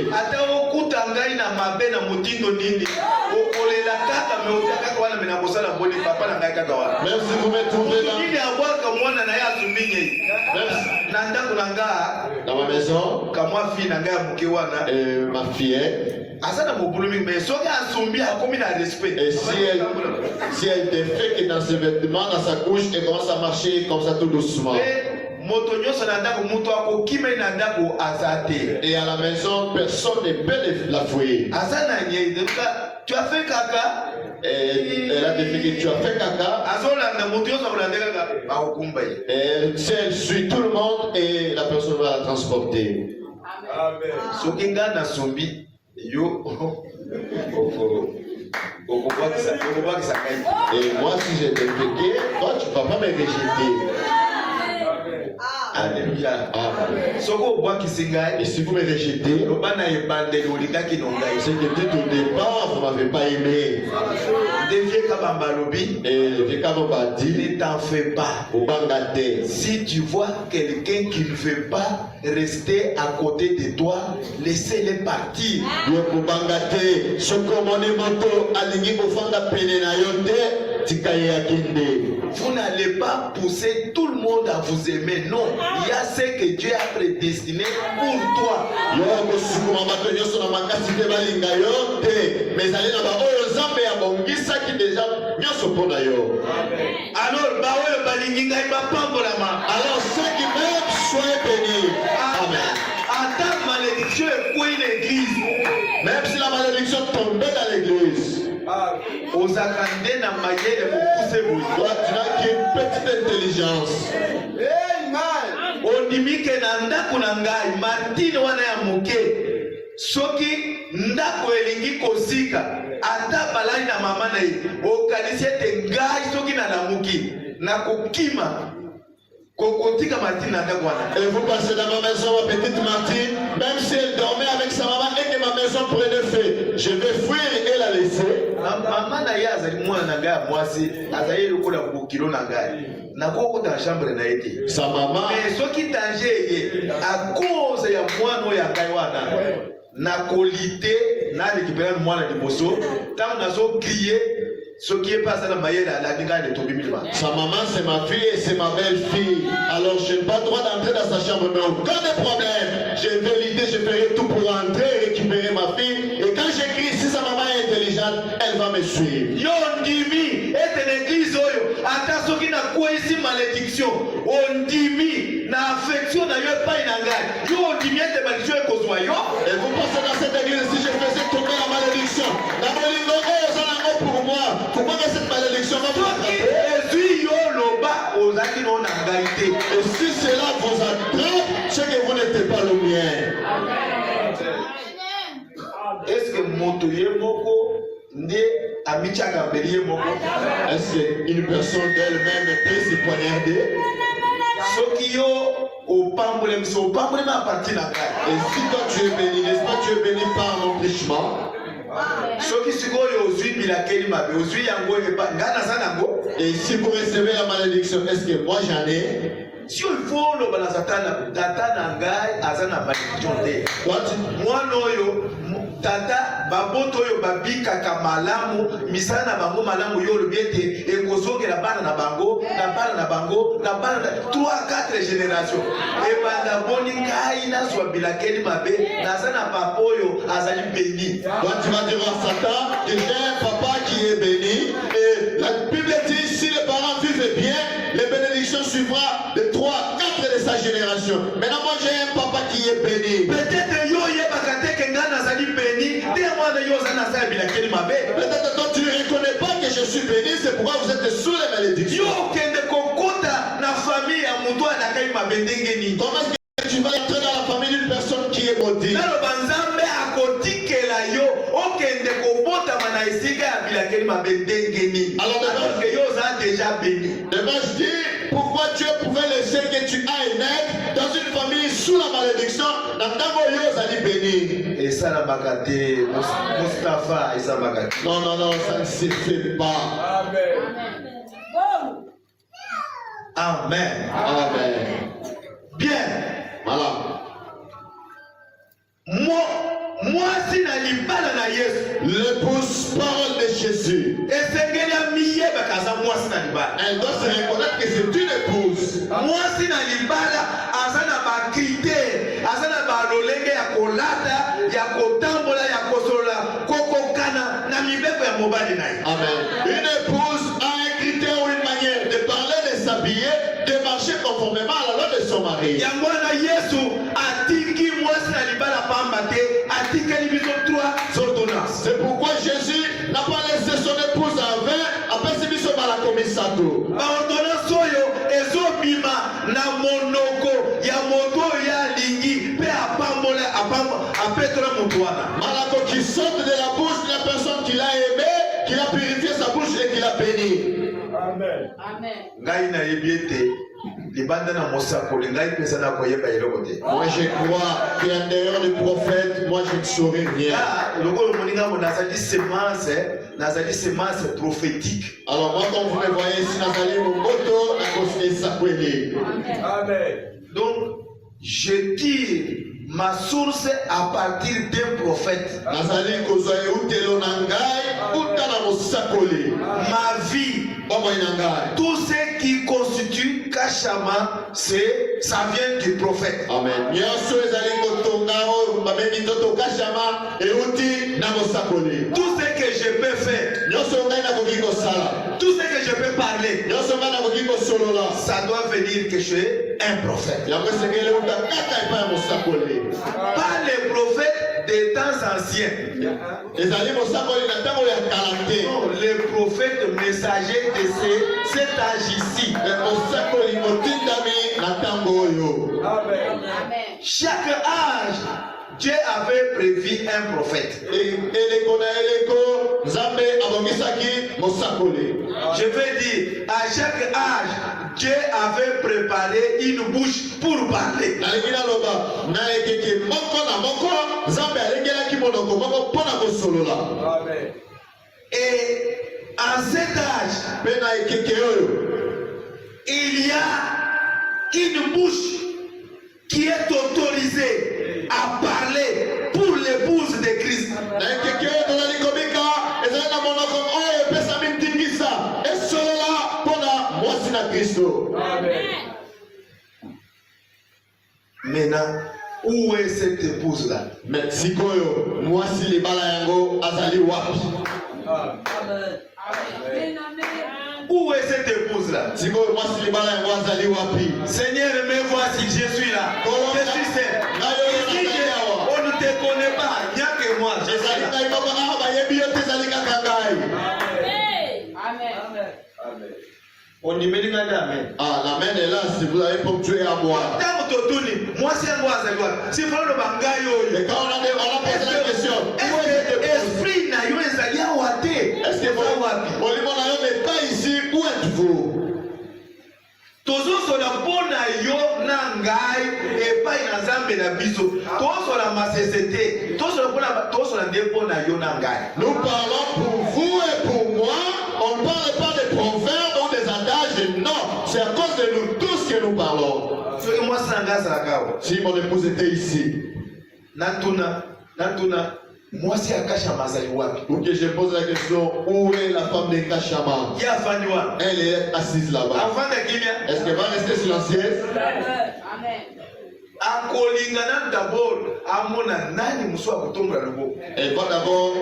B: Même si vous me trouvez dans ma maison, ma fillette, et si elle te fait que dans ses vêtements, dans sa couche, elle commence à marcher comme ça tout doucement. Et à la maison, personne ne peut la fouiller.
A: Tu as fait caca.
B: Elle a défini que tu as fait caca. Et si elle suit tout le monde et la personne va la transporter. Et moi si j'ai déféqué, toi tu ne vas pas me rejeter.
A: Alléluia.
B: Amen.
A: Soko bois qui s'engagne.
B: Et si vous me rejetez,
A: Lobana ebande lolika ki nongai.
B: c'est que dites au départ, vous ne m'avez pas aimé.
A: Devie kabamba lobi.
B: Et le Kabo m'a dit,
A: Ne t'en fais pas.
B: au Bangate,
A: Si tu vois quelqu'un qui ne veut pas rester à côté de toi, laissez-le partir.
B: au Bangate, ce commandé moto, aligné au fond de la peine na yote, tikaye akinde.
A: Vous n'allez pas pousser tout le monde à vous aimer. Non, il y a ce que Dieu a prédestiné pour toi.
B: Yo kosukuma bato nyonso na makasi te balinga yo te, mais ezali na baoyo nzambe abongisaki deja nyonso mpo na yo.
A: Alors, baoyo balingi ngai bapambolama.
B: Alors ceux qui m'aiment, soyez bénis. Amen.
A: Ata malédiction ekweyi l'église.
B: Même si la malédiction tombait dans l'église,
A: Ozaka nde na mayele mokuse boye.
B: toi tu n'as qu'une petite intelligence.
A: Ondimike na ndako na ngai Martine wana ya moke. Soki ndako elingi kosika ata balai na mama na ye okanisi ete ngai soki nalamuki na kokima kokotika Martine na ndako wana.
B: Et vous passez dans ma maison, ma petite Martine, même si elle dormait avec sa maman et que ma maison prenait feu, je vais fuir et la laisser.
A: Mama na ye azali mwana na ngai ya mwasi azali lokola bokilo na ngai nakokota na chambre na ye te.
B: Sa maman,
A: Mais soki danger eye à cause ya mwana oyo ya ngai wana nakolite narekipera mwana liboso ntango nazokrie soki ye mpe aza na mayele alandi ngai netobi milima.
B: sa maman c'est ma fille et c'est ma belle-fille. Alors je n'ai pas le droit d'entrer dans sa chambre, mais aucun des problèmes. Je vais l'idée, je ferai tout pour entrer et récupérer ma fille. Et quand j'écris, si sa maman est intelligente, elle va me suivre.
A: Yo ndimi ete na église oyo ata soki nakweyisi malédiction ondimi na affection na yo epai na ngai yo ondimi ete malédiction ekozwa yo.
B: Et vous pensez dans cette église, si je faisais tomber la malédiction, la malédiction, pour moi, pourquoi que cette malédiction va vous
A: soki
B: attraper?
A: ezwi yo loba ozalaki no na ngai te.
B: Et si cela vous attrape, c'est que vous n'êtes pas le mien.
A: Est-ce que moto ye moko nde amichaka mbeli ye moko?
B: Est-ce qu'une personne d'elle-même peut se poignarder?
A: Soki yo opambole miso opambole ma parti na ngai.
B: Et si toi tu es béni, n'est-ce pas, tu es béni par mon richement?
A: Soki sikoyo ozwi bilakeli mabe ozwi yango epa ngai naza nango.
B: Et si vous recevez la malédiction, est-ce que moi j'en ai?
A: Si il faut loba na satana tata na ngai aza na malédiction te. Mwana oyo tata baboto oyo babikaka malamu misala na bango malamu yo olobi ete ekozongela bana na bango na bana na bango na bana na 3-4 génération ebanda boni ngai nazwa bilakeli mabe naza na papa oyo azali béni.
B: Toi tu vas dire à Satan que j'ai un papa qui est béni et la Bible dit si les parents vivent bien, les bénédictions suivront de 3-4 de sa génération. Maintenant moi j'ai un papa qui est béni.
A: Peut-être yo yebaka te ke ngai nazali béni te mwana yo oza naza ya bilakeli mabe.
B: Peut-être toi tu ne reconnais pas que je suis béni, c'est pourquoi vous êtes sous les malédictions.
A: Yo okende kokota na famille ya moto anakai mabe ndenge nini?
B: Comment est-ce que tu vas entrer dans la famille d'une personne qui est maudite?
A: naloba nzambe akotikela yo okende kobotama na esika ya bilakeli mabe ndenge nini? Alors que yo oza déjà béni.
B: Devant je dis, pourquoi Dieu pouvait laisser que tu ailles naître dans une famille sous la malédiction, dans ta yo zali béni?
A: Et ça la bakate Mustafa et ça bakate.
B: Non, non, non, ça ne se fait pas.
A: Amen.
B: Amen.
A: Bien.
B: Voilà.
A: Moi si na libala na Yesu.
B: L'épouse parole de Jésus.
A: Esengeli amiyeba kaza moi si na libala.
B: Elle doit se reconnaître que c'est une épouse.
A: Moi si na libala azana ba critère, azana ba lolenge ya kolata, ya kotambola, ya kosolola, kokokana na mibeko ya mobali na ye.
B: Amen. Une épouse a un critère ou une manière de parler, de s'habiller, de marcher conformément à la loi de son mari.
A: Ya mwana Yesu atiki mwasi na libala pamba te, atikeli biso 3 ordonnances.
B: C'est pourquoi Jésus n'a pas laissé son épouse avant, après c'est biso bala komisato.
A: Ba ordonnance oyo ezobima na monoko ya moto ya lingi pe apambola apetra moto wana.
B: Malako qui sort de la bouche de la personne qui l'a aimé, qui a purifié sa bouche et qui l'a béni.
D: Amen.
A: ngai nayebi ete libanda na mosakoli ngai mpenza na koyeba eloko te.
B: Moi je crois qu'il y a derrière le prophète, moi je ne saurais rien.
A: lokolo moninga mo nazali semence prophétique.
B: Alors moi quand vous me voyez ici, nazali momoto na kosine sakwele.
D: Amen.
A: Donc je tire ma source à partir d'un prophète.
B: Nazali kozwa eutelo na ngai uta na mosakoli.
A: Ma vie,
B: Bombo ina ngai.
A: tout ce qui constitue Kachama, ça vient du prophète.
B: Amen. Nyonso ezali kotonga oyo babengi ndoto kashama euti na mosakoli.
A: Tout ce que je peux faire,
B: Nyonso ngai nakoki kosala.
A: tout ce que je peux parler,
B: Nyonso ngai nakoki kosolola.
A: ça doit venir que je suis un prophète.
B: Yango esekeli euta kaka epai ya mosakoli.
A: Pas les prophètes des temps anciens.
B: Ezali mosakoli na ntango ya kala te.
A: Non, les prophètes messagers de cet âge ici.
B: Mosakoli motindami na ntango oyo.
D: Amen.
A: Chaque âge, Dieu avait prévu un prophète.
B: Eleko na eleko Nzambe abongisaki mosakoli.
A: Je veux dire, à chaque âge, Dieu avait préparé une bouche pour parler.
B: Nalingi naloba na ekeke moko na moko Nzambe alengelaki monoko moko mpona kosolola.
D: Amen.
A: Et en cet âge,
B: Mpe na ekeke oyo
A: il y a une bouche qui est autorisée à parler pour l'épouse de Christ.
B: na ekeke oyo tozali kobika ezali na monoko oyo epesami ndingisa esolola mpona mwasi na Kristo.
D: Amen.
A: Maintenant, où est cette épouse-là?
B: Me sikoyo mwasi libala yango azali wapi?
A: Où est cette épouse-là?
B: Sikoyo mwasi libala yango azali wapi?
A: Seigneur, me voici, je suis là. Je suis seul. Ici, on ne te connaît pas, il n'y a que moi. Je suis
B: ezali
A: là.
B: ngai moko awa bayebi yo te ezali kaka ngai.
D: Amen.
A: On y met les amen.
B: Ah, l'amen est là si vous avez ponctué à moi.
A: Tant que tu moi c'est moi c'est toi. Si vous le bangayo.
B: Et quand on a posé la question, où est
A: Est-ce que
B: cette
A: esprit na yo ezali awate?
B: Est-ce que
A: wapi?
B: Olimo Nayo n'est pas ici? Où êtes-vous?
A: Tozosola mpona yo na ngai epai na Nzambe na biso. Tozosola masesete. Tozosola nde mpona yo na ngai.
B: Nous parlons pour vous et pour moi. On ne parle pas des proverbes ou des adages. Non, c'est à cause de nous tous que nous parlons.
A: Soki mwasi na ngai azalaka awa.
B: Si mon épouse était ici,
A: Natuna mwasi akashama azali wapi?
B: ou que je pose la question, où est la femme de Kachama?
A: Ye afandi wapi?
B: Elle est assise là-bas.
A: Afanda kimia?
B: Est-ce qu'elle va rester silencieuse?
A: Akolingana d'abord amona nani musu akutonga loboko.
B: Elle va d'abord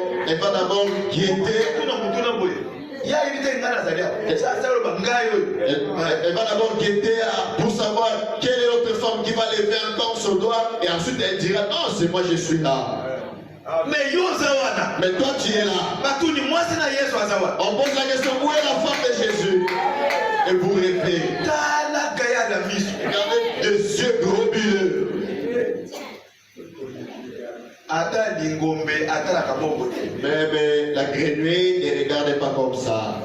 B: guetter.
A: Kuna mutuna boye. Ya ibite ngana zalia. Ça le bangayo.
B: Elle va d'abord guetter pour savoir quelle est l'autre femme qui va lever encore son doigt et ensuite elle dira non, c'est moi, je suis là.
A: Mais yo zawana.
B: Mais toi tu es là.
A: Batuni mwasi na Yesu azawa.
B: On pose la question, où est la femme de Jésus? Et vous répondez,
A: Tala gaya la misu.
B: regardez des yeux globuleux.
A: Ata lingombe ata la kaboko.
B: Mais la grenouille ne regarde pas comme ça.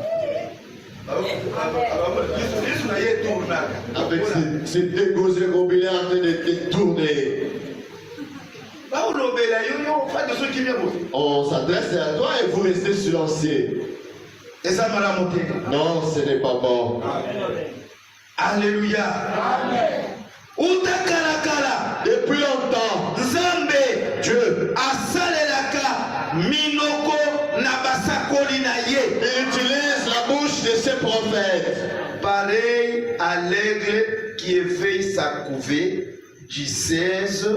A: Yesu na ye tournaka.
B: Avec ces deux gros yeux globuleux en train de tourner.
A: On
B: On s'adresse à toi et vous restez silencieux. Non, ce n'est pas bon.
A: Alléluia. Utakalakala.
B: Depuis longtemps,
A: Nzambe
B: Dieu
A: asalelaka minoko na basakoli na ye.
B: il utilise la bouche de ses prophètes.
A: Pareil à l'aigle qui éveille sa couvée du 16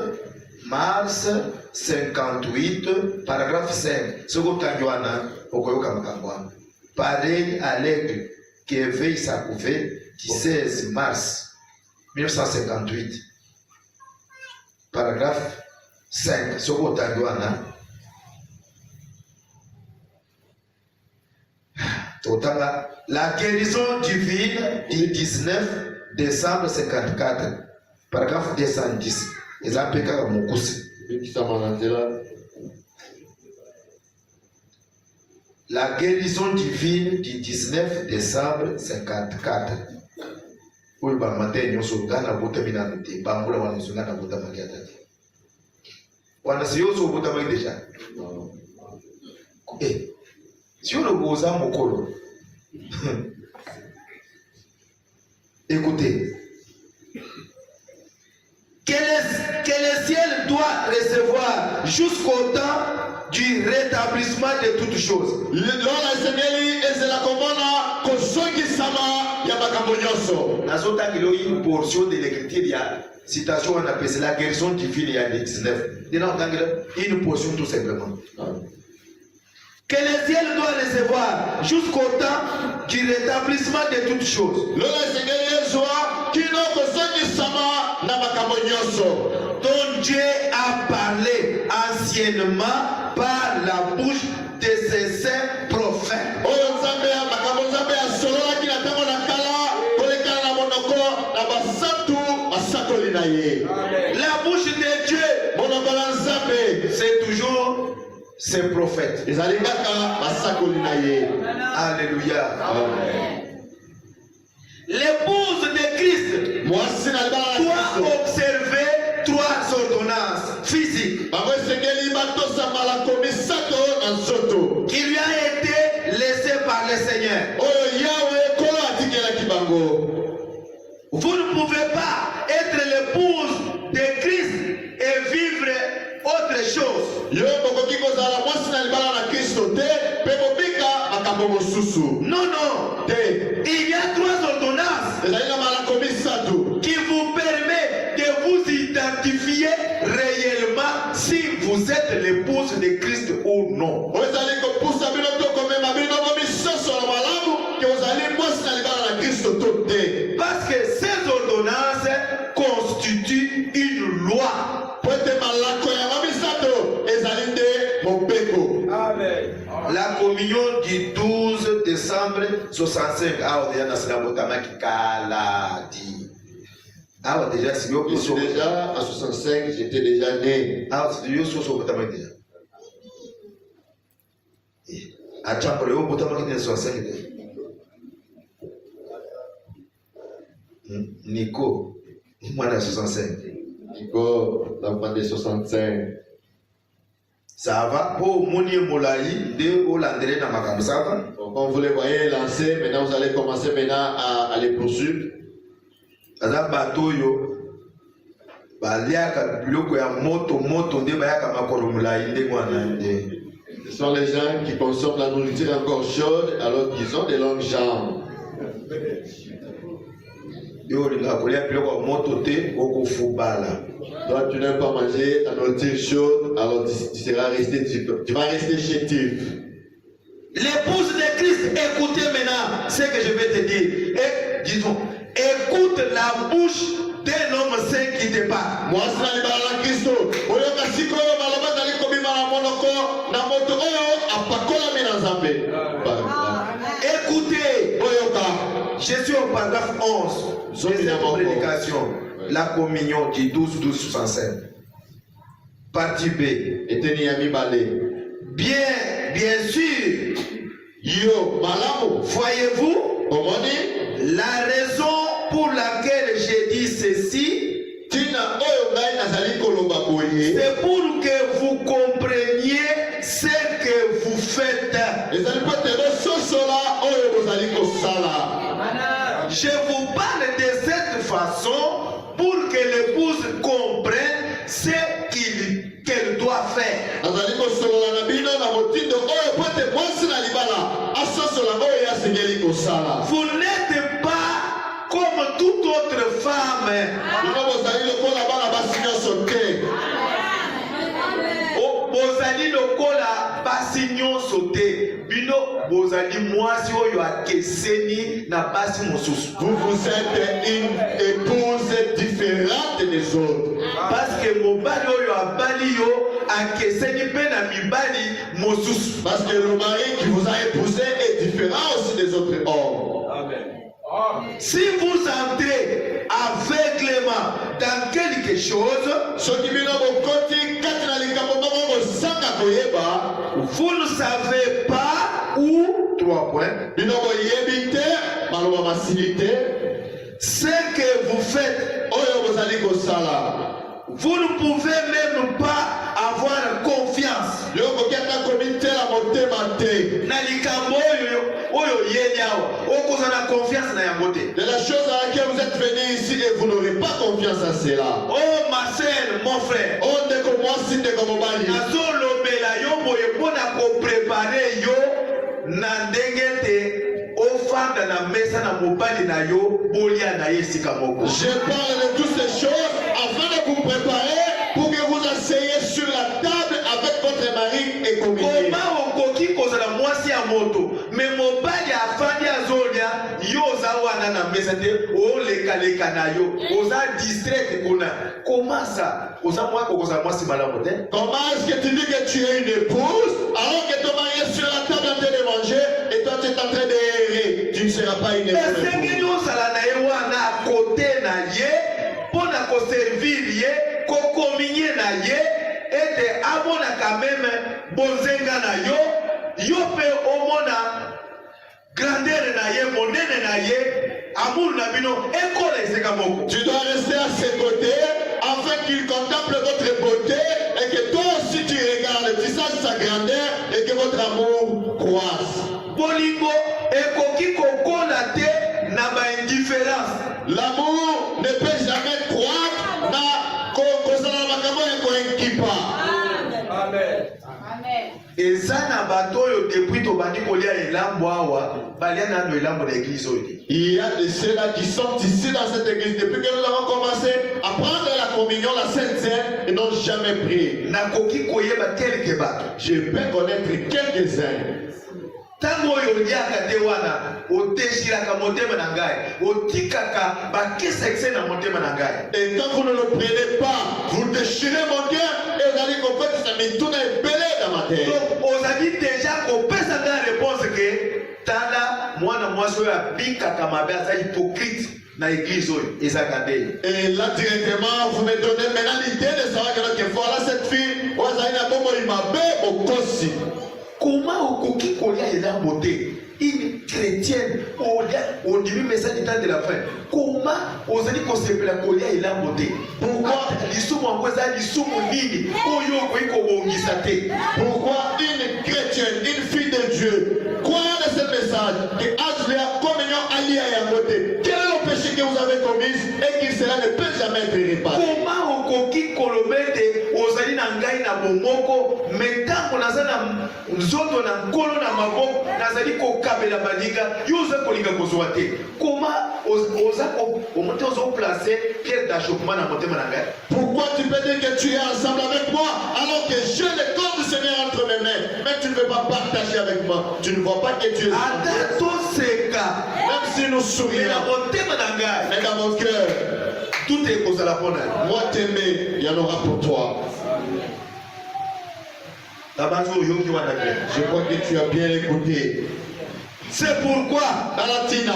A: mars 58, paragraphe 5. Pareil à l'aigle qui éveille sa couvée du 16 mars 1958, paragraphe 5. La guérison divine du 19 décembre 54, paragraphe 210. La guérison divine du 19 décembre 54. Oyo ba matin nyonso ngana botami na te bambula wana nyonso ngana botama kia tati. Wana si yoso botama déjà. Eh, si on le goza mokolo. Écoutez. Que le ciel doit recevoir jusqu'au temps du rétablissement de toutes choses. Nazota une portion de l'écriture, il y a citation on appelle la guérison divine, il y a 19. Une portion tout simplement. Que le ciel doit recevoir jusqu'au temps du rétablissement de toutes choses. Dont Dieu a parlé anciennement par la bouche de ses saints prophètes. La bouche de Dieu, c'est toujours ses prophètes. Alléluia. L'épouse de Christ doit observer 3 ordonnances physiques qui lui a été laissées par le Seigneur. Vous ne pouvez pas être l'épouse de Christ et vivre autre chose. Non, non. Il y a 3 ordonnances qui vous permettent de vous identifier réellement si vous êtes l'épouse de Christ ou non. Parce que ces ordonnances constituent une loi. La communion du 12 décembre 65. Ah, déjà, je suis
B: déjà à 65, j'étais déjà né.
A: Ah, c'est déjà. À Tchapole, au Botamaki de 65. Nico, moi de 65.
B: Nico, l'enfant de 65.
A: Ça va pour Mounier Moulaï de Hollandais dans ma ça va.
B: Donc, quand vous les voyez lancer, maintenant vous allez commencer maintenant à les poursuivre.
A: Aza bateau yo baliaka biloko ya moto nde bayaka makolo Moulaï nde mwana nde.
B: Ce sont les gens qui consomment la nourriture encore chaude alors qu'ils ont des longues jambes.
A: Yo linga kolia biloko ya moto te okofubala.
B: Toi, tu n'aimes pas manger ta nourriture chaude, alors tu vas rester chétif.
A: L'épouse de Christ, écoutez maintenant ce que je vais te dire. Et disons, écoute la bouche d'un homme saint qui te parle.
B: Moi, c'est la Christ.
A: Écoutez, je suis au paragraphe 11 de cette prédication. La communion du 12-12-65. Partie B. Bien sûr.
B: Yo, malamu.
A: Voyez-vous
B: Omoni?
A: La raison pour laquelle j'ai dit ceci, c'est pour que vous compreniez ce que vous faites. Je vous parle de cette façon pour que l'épouse comprenne ce qu'elle doit faire. Vous n'êtes pas comme toute autre femme. Bozali lokola basi nyonso te bino bozali mwasi oyo akeseni na basi mosusu.
B: Vous êtes une épouse différente des autres.
A: Parce que mobali oyo abali yo akeseni pe na mibali mosusu.
B: Parce que le mari qui vous a épousé est différent aussi des autres hommes.
D: Amen.
A: Si vous entrez aveuglément dans quelque chose, vous ne savez pas où 3 points.
B: Binobo yebite, maloba masilite.
A: Ce que vous faites,
B: Oyo bozali kosala.
A: vous ne pouvez même pas avoir confiance.
B: Yoko kiaka komite la motema te.
A: Na likambo oyo yeli awa. Okoza na confiance na yango te.
B: De la chose à laquelle vous êtes venu ici et vous n'aurez pas confiance à cela.
A: Oh ma sœur, mon frère.
B: On ne commence pas de komobali.
A: Nazolobela yo boye pona ko préparer yo na ndenge te. Ofanda na mesa na mobali na yo bolia na yesika moko.
B: Je parle de toutes ces choses afin de vous préparer pour que vous asseyez sur la table avec votre mari et communier.
A: Comment okoki kozala mwasi ya moto me mobali afandi azolia yo oza wana na mesa te oleka na yo oza distrait kuna. Comment ça oza mwa kokozala mwasi malamu te?
B: Comment est-ce que tu dis que tu es une épouse alors que ton mari est sur la table en train de manger et toi tu es en train de errer? Tu ne seras pas une épouse.
A: Esengeli ozala na ye wana à côté na ye mpona koservir ye kokominye na ye ete amona quand même bonzenga na yo yo mpe omona grandeur na ye monene na ye amour na bino ekola esika moko.
B: Tu dois rester à ses côtés afin qu'il contemple votre beauté et que toi aussi tu regardes, tu saches sa grandeur et que votre amour croisse.
A: Bolingo ekoki kokola te na ba indifférence.
B: L'amour ne peut jamais croître na kozala makambo ya koinkipa.
D: Amen.
A: Eza na bato oyo depuis tobandi kolia elambo awa balia nano elambo na église oyo.
B: Il y a de ceux-là qui sont ici dans cette église depuis que nous avons commencé à prendre la communion, la Sainte Seine, et n'ont jamais prié.
A: Nakoki koyeba quelque bato.
B: Je peux connaître quelques-uns.
A: Tango oyo oliaka te wana oteshilaka motema na ngai otikaka bakesa ekse na motema na ngai.
B: Et quand vous ne le prenez pas, vous déchirez mon cœur et vous allez comprendre que ça me tourne un belé dans ma tête.
A: Donc ozali déjà kopesa nga réponse ke tala mwana mwasi oyo abikaka mabe aza hypocrite na église oyo ezaka te.
B: Et là directement, vous me donnez maintenant l'idée de savoir que voilà cette fille, ozali na bombo imabe okosi.
A: Comment okoki kolia elambo te? Une chrétienne ondimi message du temps de la fin. Comment ozali kosepela kolia elambo te? Pourquoi lisumu yango eza lisumu nini oyo okoki kobongisa te?
B: Pourquoi une chrétienne, une fille de Dieu, croit dans ce message que Azlia communion alliée à Yamote? Quel est le péché que vous avez commis et qui cela ne peut jamais être réparé?
A: Comment okoki kolobete ozali na ngai na bomoko metango naza na nzoto na nkolo na maboko nazali kokabela baninga yo oza kolinga kozwa te? Comment oza omote ozoplace pierre d'achoppement na motema na ngai?
B: Pourquoi tu peux dire que tu es ensemble avec moi alors que j'ai le corps du Seigneur entre mes mains, mais tu ne veux pas partager avec moi? Tu ne vois pas que tu es
A: ata toseka
B: même si nous sourions,
A: na motema na ngai
B: mais dans mon cœur,
A: tout est kozala mpona
B: moi t'aimer, il y en aura pour toi.
A: tabanzi oyoki wana bien.
B: Je crois que tu as bien écouté.
A: C'est pourquoi
B: Alatina,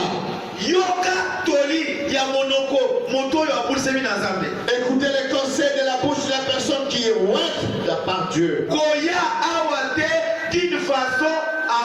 A: yoka toli ya monoko moto oyo abulisemi na nzambe.
B: écoutez les conseils de la bouche de la personne qui est ointe de la part de Dieu.
A: Koya awa te d'une façon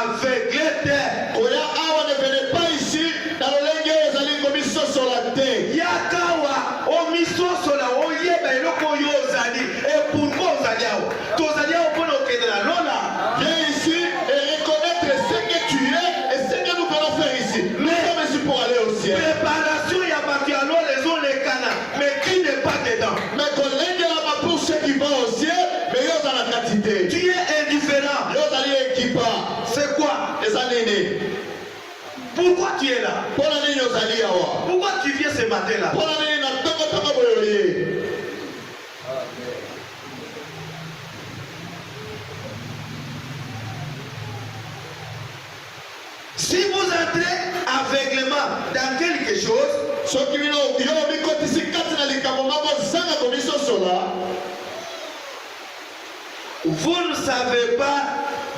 A: aveugle te.
B: Koya awa ne venez pas ici dans le lingue aux alliés comme ils sont sur la terre.
A: Yakawa omisosola oyeba eloko oyo ozali et pourquoi ozali awa tozali awa mpona okende na lola.
B: Viens ici et reconnaître ce que tu es et ce que nous venons faire ici. Nous sommes ici pour aller au ciel.
A: Préparation ya bato ya lola ezolekana mais qui n'est pas dedans.
B: Mais collègue là-bas pour ceux qui vont au ciel, mais ils ont la quantité.
A: Tu es indifférent.
B: Ils allient équipa.
A: C'est quoi?
B: Les années.
A: Pourquoi tu es là?
B: Pour l'année, ils allient avoir.
A: Pourquoi tu viens ce matin là?
B: Pour l'année, ils n'ont pas boyolé.
A: Si vous entrez aveuglément dans quelque chose,
B: Ce qui vient au bureau, mais quand ici, quand il y a les camomans, ça la commission sur là.
A: vous ne savez pas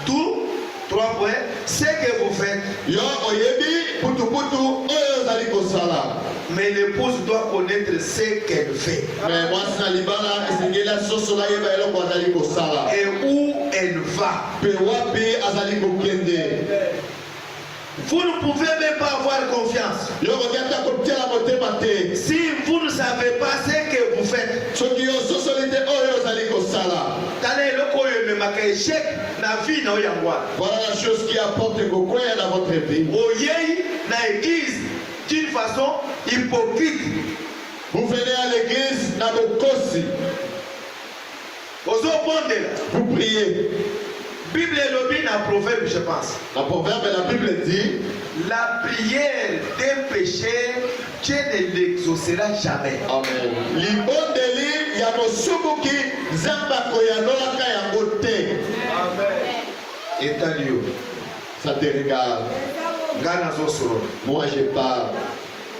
A: tout, 3 points, ce que vous faites.
B: Yo, oyebi, putu putu, oyo zali kosala.
A: Mais l'épouse doit connaître ce qu'elle fait
B: Mais moi, c'est la libala, et c'est la sauce là, il va y avoir zali kosala.
A: et où elle va.
B: Pe wapi azali kokende.
A: Vous ne pouvez même pas avoir confiance.
B: Yo regarde comme tia la moté maté.
A: Si vous ne savez pas ce que vous faites.
B: Ce qui est socialité oyo zali ko sala.
A: Tala eloko oyo ememaka échec na vie na oyo yango.
B: Voilà la chose qui apporte beaucoup dans votre vie.
A: Oyei na église d'une façon hypocrite.
B: Vous venez à l'église na bokosi.
A: Ozobondela.
B: Vous priez.
A: Bible elobi na proverbe, je pense.
B: La proverbe, la Bible dit,
A: la prière des pécheurs, Dieu ne l'exaucera jamais.
B: Amen. Libondeli ya mosubuki zamba koyanolaka yango te.
A: Amen. Etalio.
B: Ça te regarde.
A: Gana zosoro.
B: Moi je parle.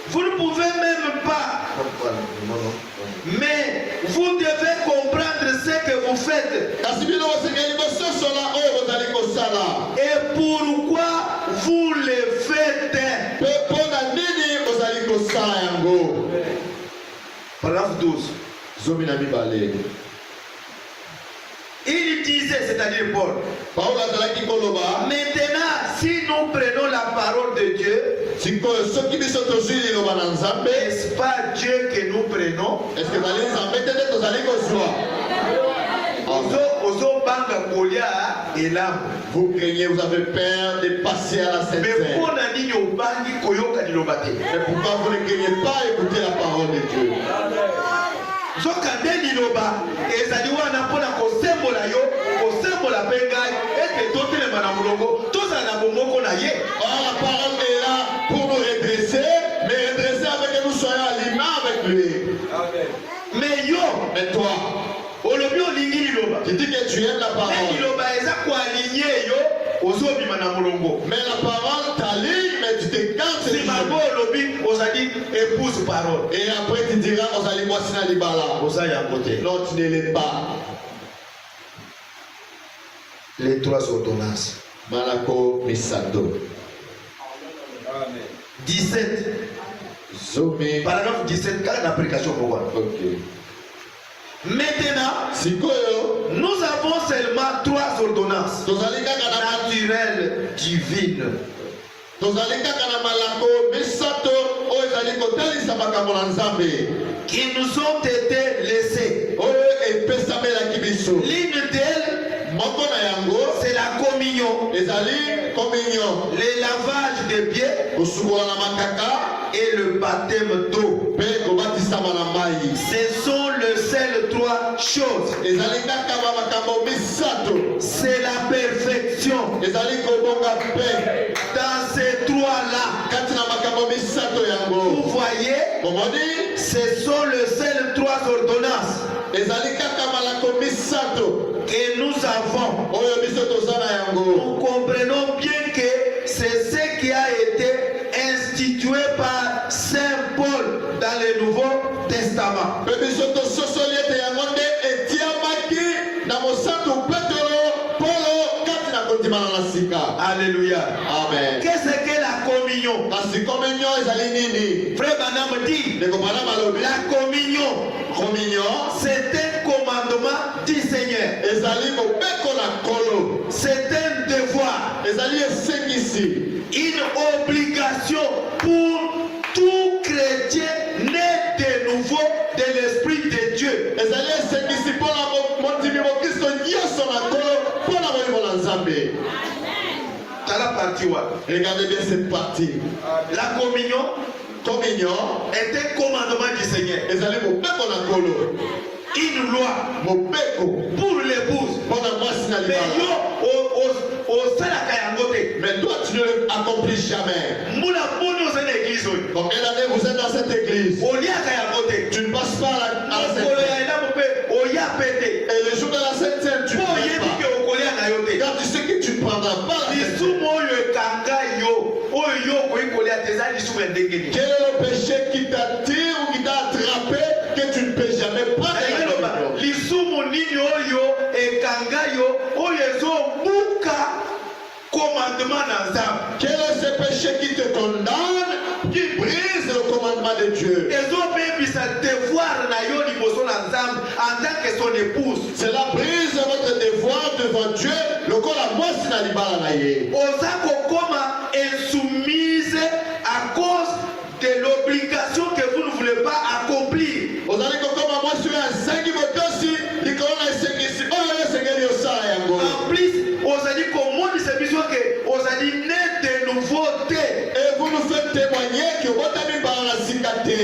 A: Vous ne pouvez même pas. Mais vous devez comprendre ce que vous faites. Et pourquoi vous le faites. Paragraphe 12. Il disait, c'est-à-dire Paul, maintenant, si nous prenons la parole de Dieu, n'est-ce pas Dieu que nous prenons?
B: Vous craignez, vous avez peur de passer à la sainteté. Mais pourquoi vous ne craignez pas écouter la parole de Dieu?
A: Zokande liloba ezali wana mpona kosembola yo kosembola mpe ngai ete totelema na molongo tozala na bomoko na ye.
B: Or la parole est là pour nous redresser, mais redresser avec que nous soyons aliments avec lui.
A: Amen. Mais yo,
B: mais toi,
A: olobi olingi liloba,
B: tu dis que tu aimes la parole.
A: Mais liloba eza koaligné yo ozobima na molongo. Mais
B: la parole t'aligne, mais tu te canses.
A: Si mago olobi ozali épouse parole.
B: Et après tu diras ozali mwasi na libala.
A: Ozali à côté.
B: Non, tu ne l'es pas.
A: Les trois ordonnances.
B: Malako Misado.
A: Amen. 17.
B: Zomi.
A: Paragraphe 17, car l'application pour voir.
B: Ok.
A: Maintenant, nous avons seulement trois ordonnances naturelles, divines. Qui nous ont été laissées. L'une d'elles, c'est la communion. Le lavage des pieds et le baptême d'eau. Ce sont les seules trois choses. C'est la perfection. Dans ces trois-là, vous voyez, ce sont les seules trois ordonnances que nous avons. Nous comprenons bien que c'est ce qui a été institué par Saint Paul dans le Nouveau Testament. Alléluia.
B: Amen.
A: Qu'est-ce que la communion? Frère Banam dit, la communion, c'est un commandement du Seigneur. C'est un devoir, une obligation pour tout chrétien né de nouveau de l'Esprit de Dieu.
B: Regardez bien cette partie.
A: La communion est un commandement du Seigneur. Une loi pour l'épouse.
B: Mais toi tu ne l'accomplis jamais. Dans quelle année vous êtes dans cette église? Tu ne passes pas à la Sainte Seine. Et le jour de la Sainte Seine, tu ne passes pas. Car tu sais que tu ne prendras pas la Sainte Seine. Quel est le péché qui t'attire ou qui t'a attrapé que tu ne peux jamais prendre la Sainte Quel est ce péché qui te condamne, qui brise le commandement de Dieu? Cela brise votre devoir devant Dieu. Le corps à moi, c'est la libala.
A: ozali komonisa biso ke ozali né de nouveauté.
B: Et vous nous faites témoigner que votre ami Barasikate.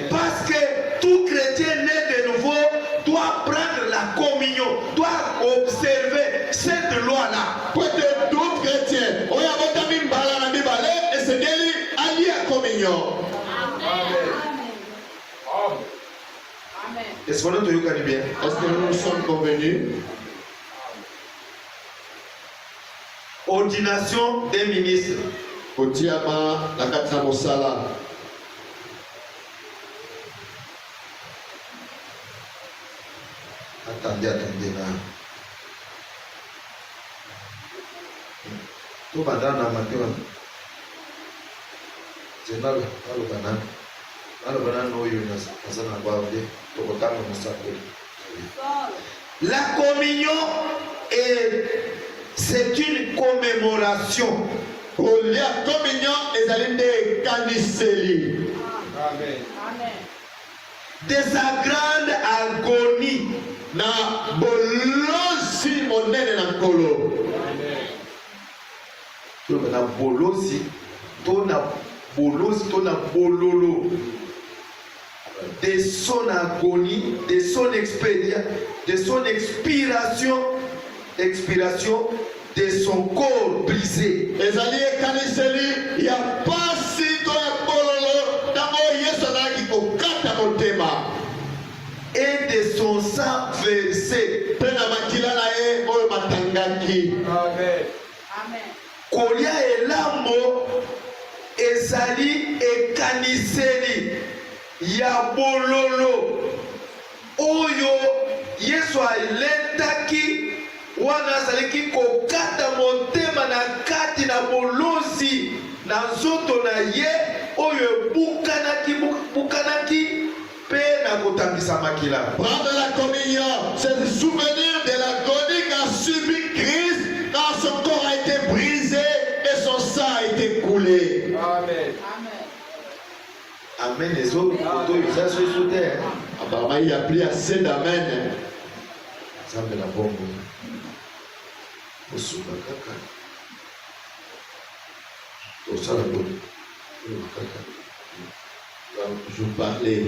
A: Parce que tout chrétien né de nouveau doit prendre la communion, doit observer cette loi-là.
B: Peut-être tout chrétien. On y a votre ami Baranami Balé et c'est qu'elle allié à communion.
A: Est-ce que nous te bien?
B: Est-ce que nous sommes convenus?
A: Ordination des ministres.
B: Otiama la Katsa Mosala.
A: Attendez là. Tout va dans la matière. C'est là le banane. La communion c'est une commémoration.
B: Pour la communion, ils allaient de Kaniseli.
A: De sa grande agonie.
B: Na bolosi monene na kolo.
A: Na bolosi, to na bololo. De son agonie, de son expérience, de son expiration, de son corps brisé.
B: Ezali Kaniseli ya pasi to ya bololo tango Yesu azalaki kokata motema.
A: Et de son sang versé.
B: Pena makila na ye oyo matangaki.
A: Amen. Kolia elambo ezali ekaniseli ya bololo oyo Yesu aletaki wana azalaki kokata motema na kati na bolosi na nzoto na ye oyo bukanaki pe na kotambisa makila.
B: Prendre la communion, c'est le souvenir de l'agonie qu'a subi Christ quand son corps a été brisé et son sang a été coulé.
D: Amen.
A: Amen. Les autres,
B: apparemment, il y a plus assez d'amen.
A: Ça me la bombe. Osuka kaka. Osala bonne.
B: Je parlais.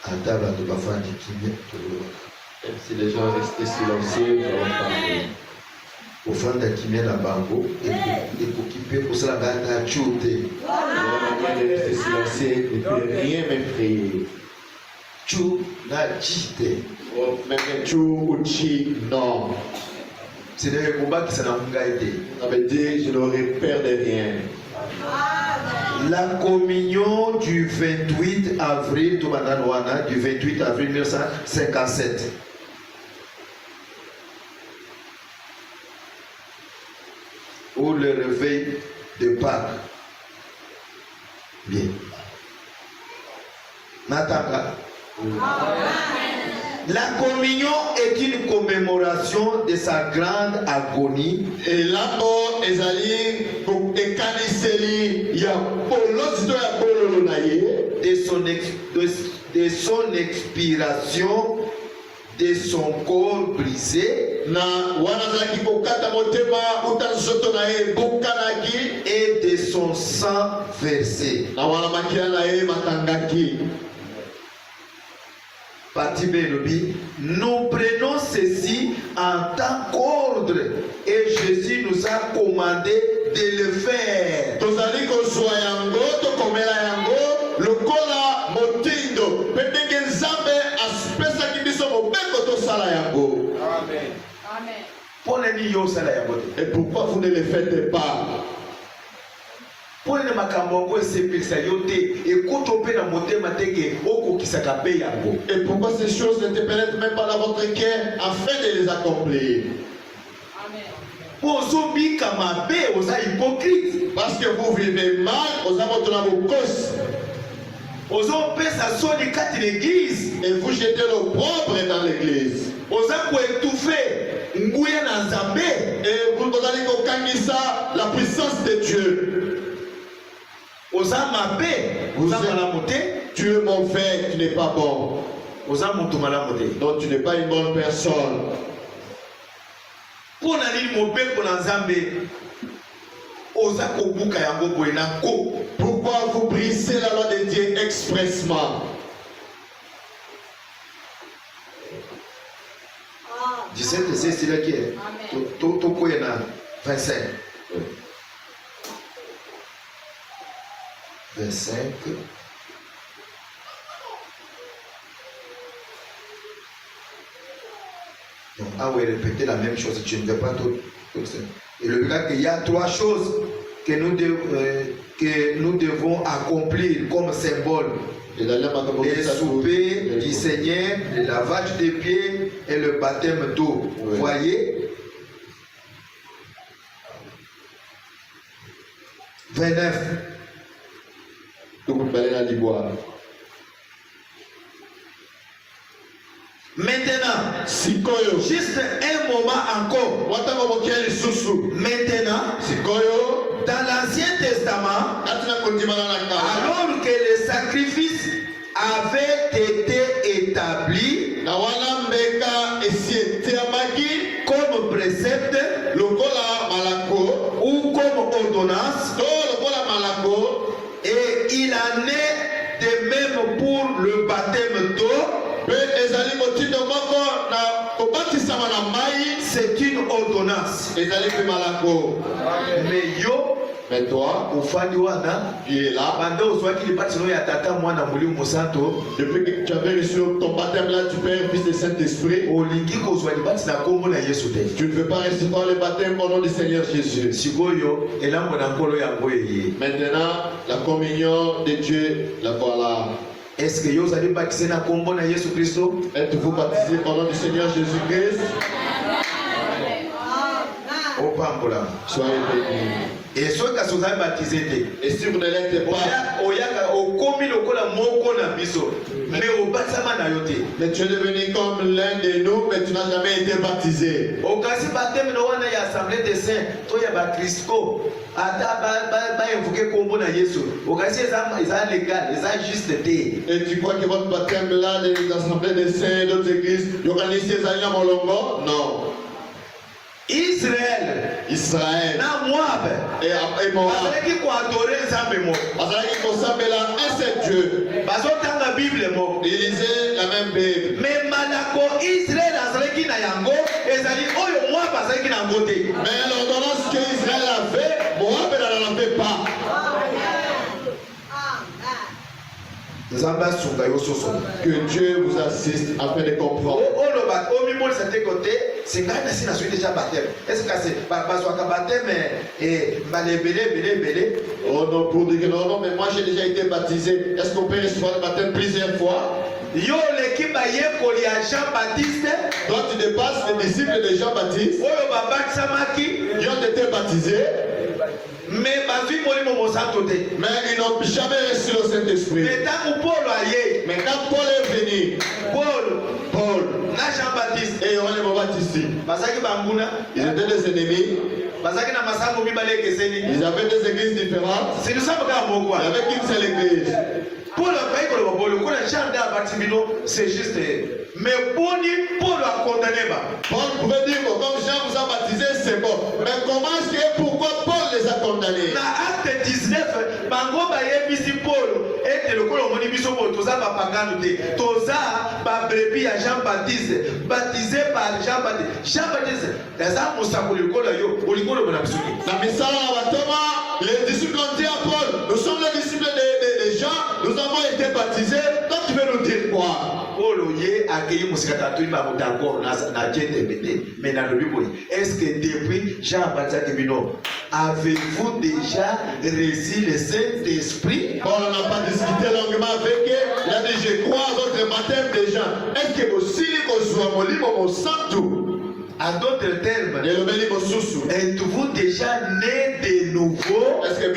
A: Ataba de bafandi kimia.
B: Même si les gens restaient silencieux, nous allons parler.
A: Ofanda kimia na bango ekokipe kosala ngata chute.
B: La manière de rester silencieux ne peut rien m'effrayer.
A: Chu na chite.
B: Même Chu ou Chi, non.
A: C'est des combats qui s'en ont été.
B: Ça veut dire je n'aurais peur de rien.
A: La communion du 28 avril, du 28 avril 1957. Ou le réveil de Pâques. Bien. Natanga. La communion est une commémoration de sa grande agonie.
B: Et là-bas, ezali ekaniseli ya bolosi ya bololo na ye.
A: De son expiration, de son corps brisé.
B: Na wana azalaki kokata motema uta nzoto na ye bukanaki.
A: Et de son sang versé.
B: Na wana makila na ye matangaki.
A: Nous prenons ceci en tant qu'ordre et Jésus nous a commandé de le faire.
B: Tozali kozwa yango tokomela yango lokola motindo pendenge nzambe asipesaki biso mobeko tosala yango.
A: Amen.
B: Et pourquoi vous ne le faites pas?
A: Et
B: pourquoi ces choses ne te pénètrent même pas dans votre cœur afin de les accomplir? Parce que vous vivez mal, vous avez votre cause. Et vous jetez l'opprobre dans l'église. Et vous allez kokangisa la puissance de Dieu. Tu es mauvais, tu n'es pas bon. Donc tu n'es pas une bonne personne.
A: Pour nani mobeko na Nzambe oza kobuka yango boye na ko.
B: Pourquoi vous brisez la loi de Dieu expressement?
A: Disait c'est celui qui est tout koye na 25. 25. Donc, ah oui, répéter la même chose, je ne vais pas tout ça. Et le gars qu'il y a trois choses que nous devons accomplir comme symbole. Les soupers du Seigneur, le lavage des pieds et le baptême d'eau. Vous voyez? 29. Maintenant, juste un moment encore. Maintenant, dans l'Ancien Testament, alors que les sacrifices avaient été établis comme précepte ou comme ordonnance, et il en est de même pour le baptême d'eau. C'est une ordonnance. Mais yo,
B: mais toi,
A: tu es là.
B: Depuis que tu avais reçu ton baptême là du Père, Fils et Saint-Esprit, tu ne veux pas recevoir le baptême au nom du Seigneur Jésus. Maintenant, la communion de Dieu, la voilà.
A: Est-ce que vous allez baptiser dans le nom de Jésus Christ?
B: Êtes-vous baptisé au nom du Seigneur Jésus-Christ? Soyez bénis.
A: Et ceux qui sont baptisés,
B: et si vous ne l'êtes pas, mais tu es devenu comme l'un de nous, mais tu n'as jamais été baptisé. Et tu crois que votre baptême là, des assemblées de saints, d'autres églises, ils organisent ces alliés à Molongo? Non.
A: Israël, na Moab,
B: et Moab,
A: qui adorer
B: un seul Dieu.
A: la Bible,
B: ils lisaient la même Bible.
A: mais Malako Israël azalaki na yango, ezali oyo Moab azalaki na ngote.
B: Mais l'ordonnance que Israël avait, Moab n'en avait pas. Que Dieu vous assiste afin de comprendre.
A: Est-ce que c'est baptême
B: Oh non, pour dire que non, mais moi j'ai déjà été baptisé. Est-ce qu'on peut recevoir le baptême plusieurs fois?
A: Yo l'équipe Jean-Baptiste.
B: Toi tu dépasses les disciples de Jean-Baptiste. Ils ont été baptisés.
A: Mais ils
B: n'ont jamais reçu le Saint-Esprit. Mais quand Paul est venu, Paul,
A: Jean-Baptiste
B: et on est baptisé. Ils étaient des ennemis. Ils avaient des églises différentes. Il n'y avait qu'une seule église.
A: C'est juste. Mais Paul a condamné.
B: Paul pouvait dire que comme Jean vous a baptisé, c'est bon. Mais comment est-ce que pourquoi Paul les a condamnés?
A: Dans Acte 19, Bango Bayebisi Paul et le Colomoni Biso Toza Bapaganote, Toza Babrebi à Jean-Baptiste, baptisé par Jean-Baptiste. Jean-Baptiste, les âmes au Samouli Kolayo, Oligolo Bonabsuni.
B: Dans Missala Thomas, les disciples ont dit à Paul, nous sommes les disciples de Jean, nous avons été baptisés. Donc tu veux nous dire quoi?
A: Est-ce que depuis Jean-Baptiste, avez-vous déjà reçu le Saint-Esprit?
B: Paul n'a pas discuté longuement avec eux. Il a dit, je crois à votre baptême de Jean. Est-ce que vous signez que vous au santo?
A: En d'autres termes, êtes-vous déjà né de nouveau?
B: Est-ce que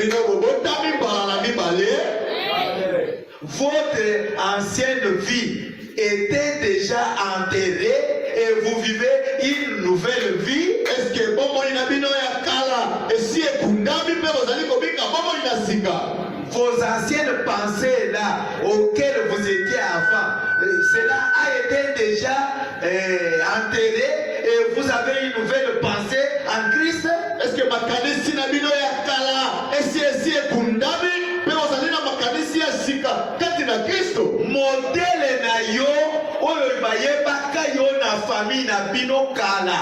A: votre ancienne vie était déjà enterrée et vous vivez une nouvelle vie?
B: Est-ce que
A: vos anciennes pensées là auxquelles vous étiez avant, cela a été déjà enterré et et vous avez une nouvelle pensée en Christ?
B: Est-ce que makanisi na bino ya kala esi ekundami pe ozali na makanisi ya sika kati na Kristo?
A: Modèle na yo oyo bayebaka yo na famille na bino kala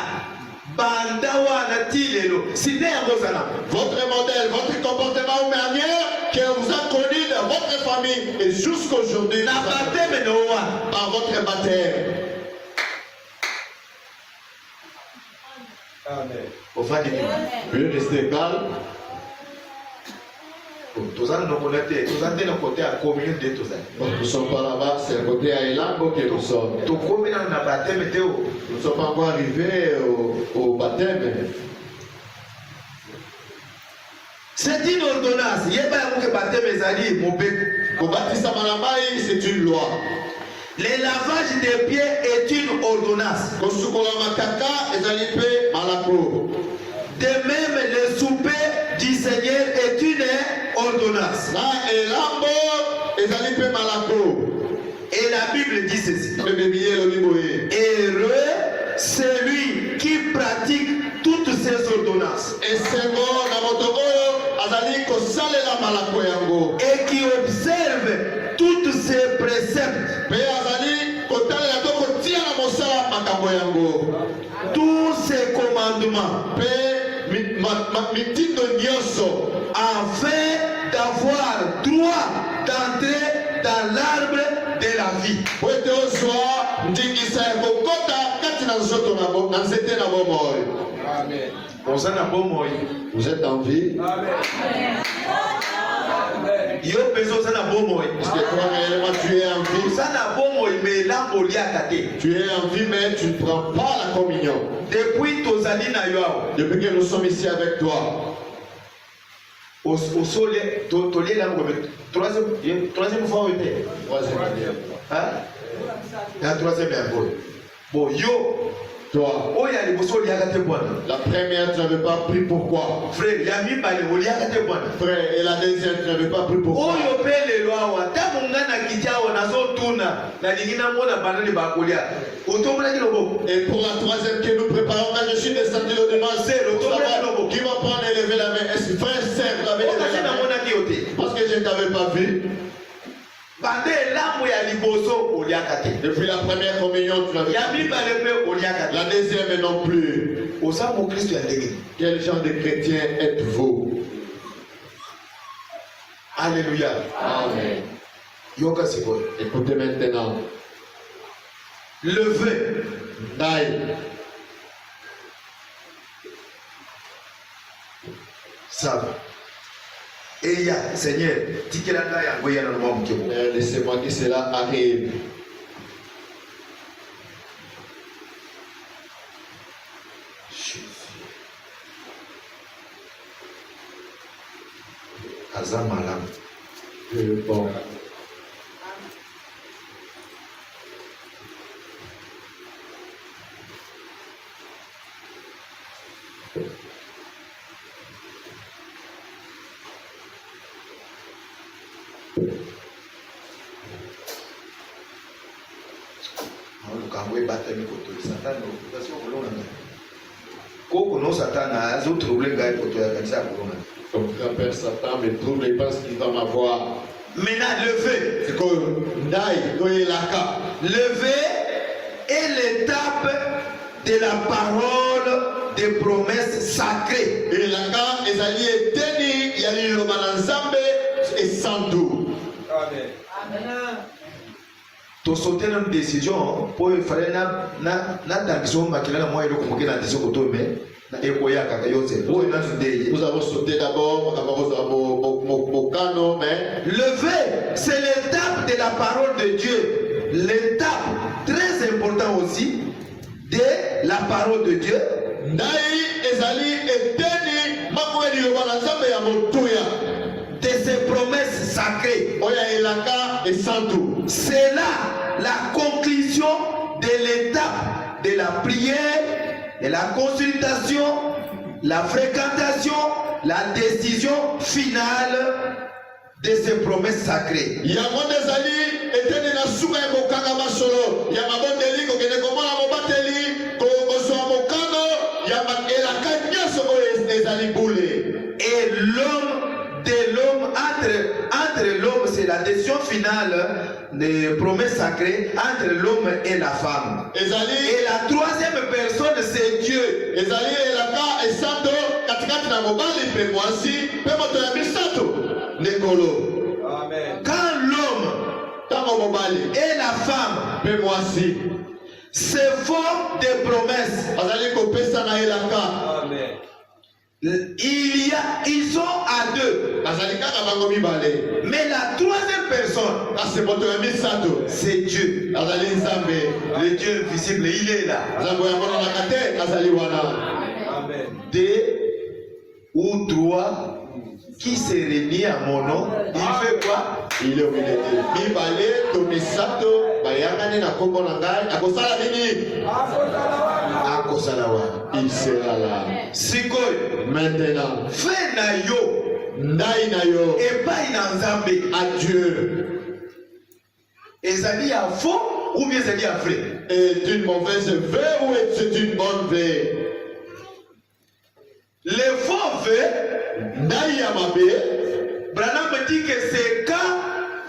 A: banda wana ti lelo sine yango zala.
B: Votre modèle, votre comportement ou manière qui vous a connu dans votre famille et jusqu'aujourd'hui
A: Na baptême no wa
B: par votre baptême.
D: Amen.
A: ofandi ni
B: Veuillez rester calme.
A: tozana na konate tozande na côté ya communion de tozana.
B: Nous ne sommes pas là-bas, c'est à côté à Elango que nous sommes.
A: Tokomi na baptême te o.
B: Nous ne sommes pas encore arrivés au baptême.
A: C'est une ordonnance. Yeba yango ke baptême ezali mobeko.
B: Kobatisa malamai, c'est une loi.
A: Le lavage des pieds est une ordonnance.
B: Kosukola makaka ezali pe malako.
A: De même, le souper du Seigneur est une ordonnance.
B: Na elambo ezali pe malako.
A: Et la Bible dit ceci.
B: Pe bebiye lo liboye.
A: Heureux celui qui pratique toutes ces ordonnances
B: Esengo na moto oyo azali kosalela malako yango.
A: et qui observe toutes ces préceptes,
B: Pe azali kotalela to kotia na mosala makambo yango.
A: tous ces commandements,
B: Pe mitindo nyonso
A: afin d'avoir droit d'entrer dans l'arbre de la vie.
B: po ete ozwa ndingisa ya kokota kati na nzoto na nzete na bomoi.
D: Amen.
A: Ozana bomoi.
B: Vous êtes en vie?
D: Amen.
A: Yo peso ozana bomoi.
B: Est-ce que toi réellement tu es en vie?
A: Ozana bomoi mais lambo liaka te.
B: Tu es en vie mais tu ne prends pas la communion.
A: Depuis tozali na yo awa.
B: Depuis que nous sommes ici avec toi.
A: Osole tolie lambo troisième fois ou était. Hein? La troisième fois. Bon yo.
B: Toi,
A: Oyo ya liboso liaka te bwana.
B: la première tu n'avais pas pris pourquoi?
A: Frère, ya mibale oliaka te bwana.
B: Frère, et la deuxième tu n'avais pas pris pourquoi?
A: Oyo pe lelo awa ntango nga na kiti awa nazotuna nalingi namona banani bakolia otomonaki loboko.
B: Et pour la troisième que nous préparons, quand je suis descendu au dimanche, qui va prendre et lever la main? Est-ce que frère, sœur, vous avez levé
A: Okasi
B: la main?
A: namonaki yo te.
B: Parce que je ne t'avais pas vu.
A: Bande elambo ya liboso oliaka te.
B: Depuis la première communion, tu n'avais
A: Ya
B: pas vu.
A: mibale pe oliaka te.
B: La deuxième non plus.
A: Oza mokristo ya ndenge.
B: Quel genre de chrétien êtes-vous?
A: Alléluia.
B: Amen.
A: Yoka sikoyo.
B: Écoutez maintenant.
A: Le vin.
B: Dai.
A: Ça va. Et ya Seigneur, tikela ngai yango yana no mokebo.
B: Laissez-moi que cela arrive.
A: Aza malamu.
B: Bon.
A: Lukambo ebatami koto satani okasi okolonga ngai. Koko no satani azotrouble ngai koto ya kanisa ya kolonga.
B: Ton grand-père Satan me trouble et pense qu'il va m'avoir.
A: Maintenant, le vin.
B: C'est comme Ndai, Goyelaka.
A: Le vin est l'étape de la parole des promesses sacrées.
B: Et laka ezali eteni ya liloba na Nzambe esantu.
D: Amen.
A: Tosote na décision pour faire na d'action makila na moi eloko mokela décision koto me na ekoya kaka yoze.
B: Nous avons sauté d'abord, Mokano, mais
A: Le vin, c'est l'étape de la parole de Dieu. L'étape très importante aussi de la parole de Dieu.
B: Ndai ezali eteni mako ya liloba na Nzambe ya motuya.
A: De ses promesses sacrées.
B: Oya elaka esantu.
A: C'est là la conclusion de l'étape de la prière, de la consultation, la fréquentation, la décision finale de ces promesses sacrées.
B: Yango ezali eteni na suka ya kokanga masolo ya mabondeli kokende komona mobateli kozwa ezali boule.
A: Et l'homme de l'homme, entre l'homme, c'est la décision finale des promesses sacrées entre l'homme et la femme.
B: Ezali
A: Et la troisième personne, c'est Dieu.
B: ezali elaka esato katikati na mobali pe mwasi pe moto ya misato ndekolo.
D: Amen.
A: Quand l'homme
B: Tango mobali
A: et la femme
B: pe mwasi
A: se font des promesses,
B: azali kopesa na elaka
D: Amen.
A: ils sont à deux.
B: azali kaka bango mibale.
A: Mais la troisième personne,
B: Kasi moto ya misato
A: c'est Dieu.
B: azali nzambe.
A: Le Dieu invisible, il est là.
B: Nzambe ya monanaka te azali wana.
D: Amen.
A: Deux ou trois qui se réunissent à mon nom, il fait quoi?
B: Il est au milieu de mibale to misato bayangani na kombo na ngai akosala nini?
A: Akosalawa.
B: Il sera là.
A: Sikoy,
B: Maintenant,
A: fais na yo,
B: ndai na yo
A: epai na nzambe.
B: à Dieu
A: Ezali à faux ou bien ezali à vrai?
B: est une mauvaise veille ou est une bonne veille?
A: Le faux vœu,
B: Ndai ya mabe,
A: Branham me dit que c'est quand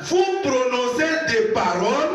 A: vous prononcez des paroles,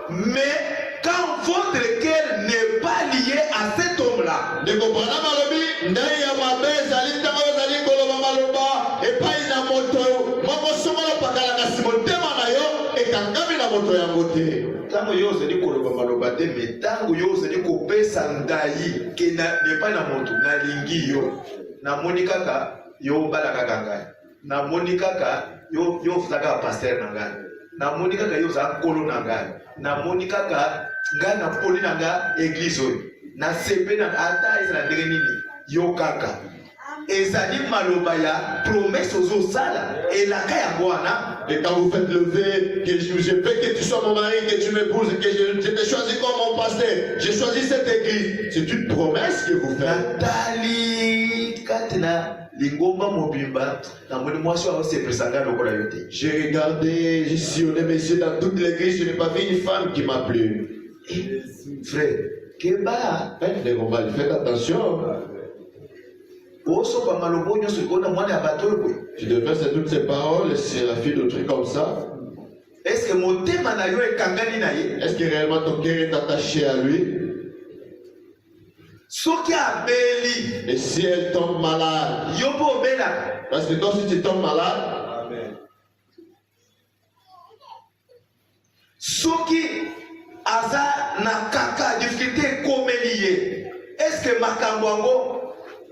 A: mais quand votre cœur n'est pas lié à cet homme-là.
B: ndeko Branham alobi ndai ya mabe ezali ntango ozali koloba maloba epai na moto moko songolo pakala kasi motema na yo ekangami na moto yango te.
A: Tango yo ozali koloba maloba te, mais tango yo ozali kopesa ngai ke nepai na moto nalingi yo, namoni kaka yo obalaka ngai, namoni kaka yo ozalaka paster na ngai, namoni kaka yo ozala nkolo na ngai, namoni kaka ngai naponi na ngai eglize oyo nasepe na ata ezala ndenge nini yo kaka ezali maloba ya promesse ozosala elaka yango wana.
B: Et quand vous faites lever, que je veux que tu sois mon mari, que tu m'épouses, que je te choisis comme mon pasteur, j'ai choisi cette église. C'est une promesse que vous faites.
A: Natali katina lingomba mobimba namoni mwasi wa sepesanga lokola yo te.
B: J'ai regardé, j'ai sillonné mes yeux dans toute l'église, je n'ai pas vu une femme qui m'a plu.
A: Frère, keba
B: Les combats, faites attention.
A: osopa malobo nyonso ekona mwana ya bato oyo boye.
B: Tu devais faire toutes ces paroles, c'est la fille d'autrui comme ça.
A: Est-ce que motema na yo ekangani na ye?
B: Est-ce que réellement ton cœur est attaché à lui?
A: Soki abeli
B: Et si elle tombe malade,
A: yo mpo obelaka,
B: parce que toi si tu tombes malade,
D: Amen.
A: soki aza na kaka difficulté ekomeli ye, est-ce que makambo yango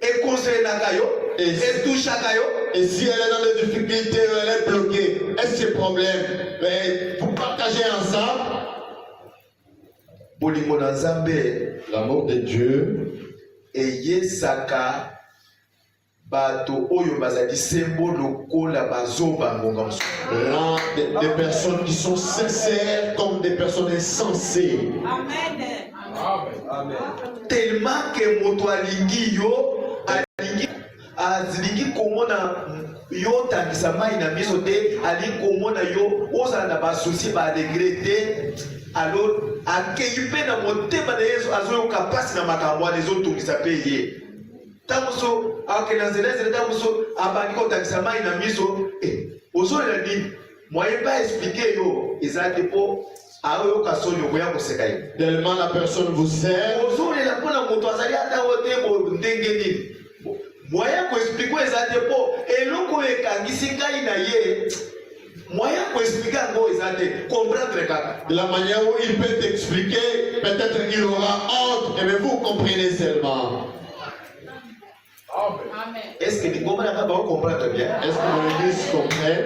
A: ekonserenaka yo, etushaka yo?
B: et si elle est dans des difficultés, elle est bloquée, est-ce que problème? Mais pour partager ensemble,
A: Bolingo na Nzambe
B: l'amour de Dieu
A: eyesaka bato oyo bazali sembo lokola bazoba ngonga mosusu.
B: rend des personnes qui sont sincères comme des personnes insensées.
D: Amen.
A: Tellement que moto alingi yo alingi komona yo tangisa mai na miso te, alingi komona yo ozala na basusi baregre te, alors akei mpe na motema na yesu azoyoka mpasi na makambo wana ezotungisa mpe ye. Ntango so akende na nzela ntango so abangi kotangisa mai na miso ozolela nini moyeba explike yo ezala te mpo aoyoka soni okoya koseka ye.
B: Tellement la personne vous aime,
A: ozolela mpona moto azali ata o te ndenge nini moya koexplike eza te mpo eloko oyo ekangisi ngai na ye moya koexplike yango eza te comprendre kaka.
B: de la manière où il peut t'expliquer, peut-être il aura honte, mais vous comprenez seulement.
A: Est-ce que lingomba nanga baocomprendre bien?
B: Est-ce que l'église comprend?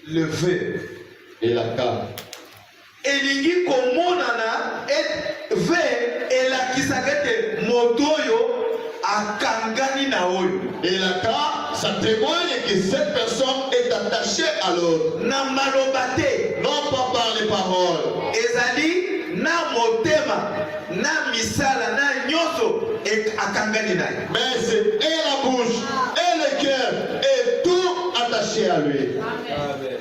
A: Le vœu
B: Et la carte.
A: elingi komonana ve elakisaka ete moto oyo akangani na oyo.
B: Et la carte, ça témoigne que cette personne est attachée à l'autre.
A: Na maloba te,
B: Non pas par les paroles.
A: ezali na motema na misala na nyonso akangani na ye.
B: Mais c'est et la bouche, et le cœur, et tout attaché à lui.
D: Amen.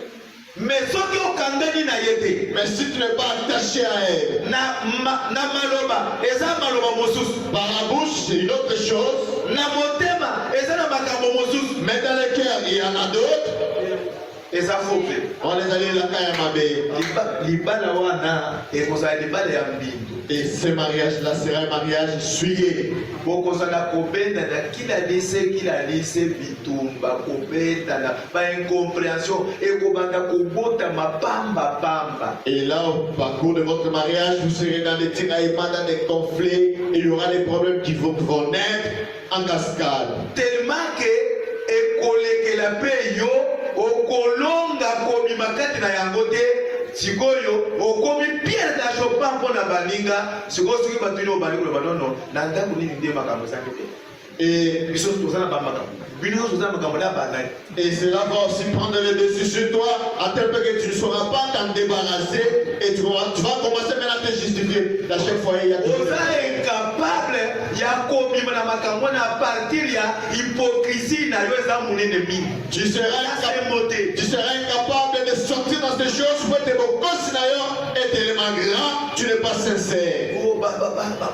A: mais soki okangani na ye te
B: Mais si tu n'es pas attaché à elle,
A: na maloba eza maloba mosusu,
B: par la bouche, c'est une autre chose.
A: na motema eza na makambo mosusu,
B: Mais dans le cœur, il y en a d'autres.
A: eza faux pe.
B: On les allait la Kayamabe.
A: Libala wana ekozala libala ya mbindu.
B: Et ce mariage-là sera un mariage souillé.
A: Bokozala kobendana kila lise bitumba kobendana ba incompréhension ekobanda kobotama pamba.
B: Et là, au parcours de votre mariage, vous serez dans des tiraillements, dans des conflits, et il y aura des problèmes qui vont naître en cascade.
A: Tellement que ekolekela pe yo okolonga kobima kati na yango te. Sikoyo okomi pierre da chopin mpona baninga sikoyo soki bato ino obali koloba nono na ndako nini nde makambo ezangi te.
B: Et
A: biso toza na bamakambo bino toza na makambo na bandani.
B: Et cela va aussi prendre le dessus sur toi, à tel point que tu ne sauras pas t'en débarrasser et tu vas commencer maintenant à te justifier. Dans chaque foyer, il y a toujours
A: oza incapable ya kobima na makambo na partir ya hypocrisie na yo eza monene mingi.
B: tu seras incapable de sortir dans ces choses pour être beau est tellement grand, tu n'es pas sincère.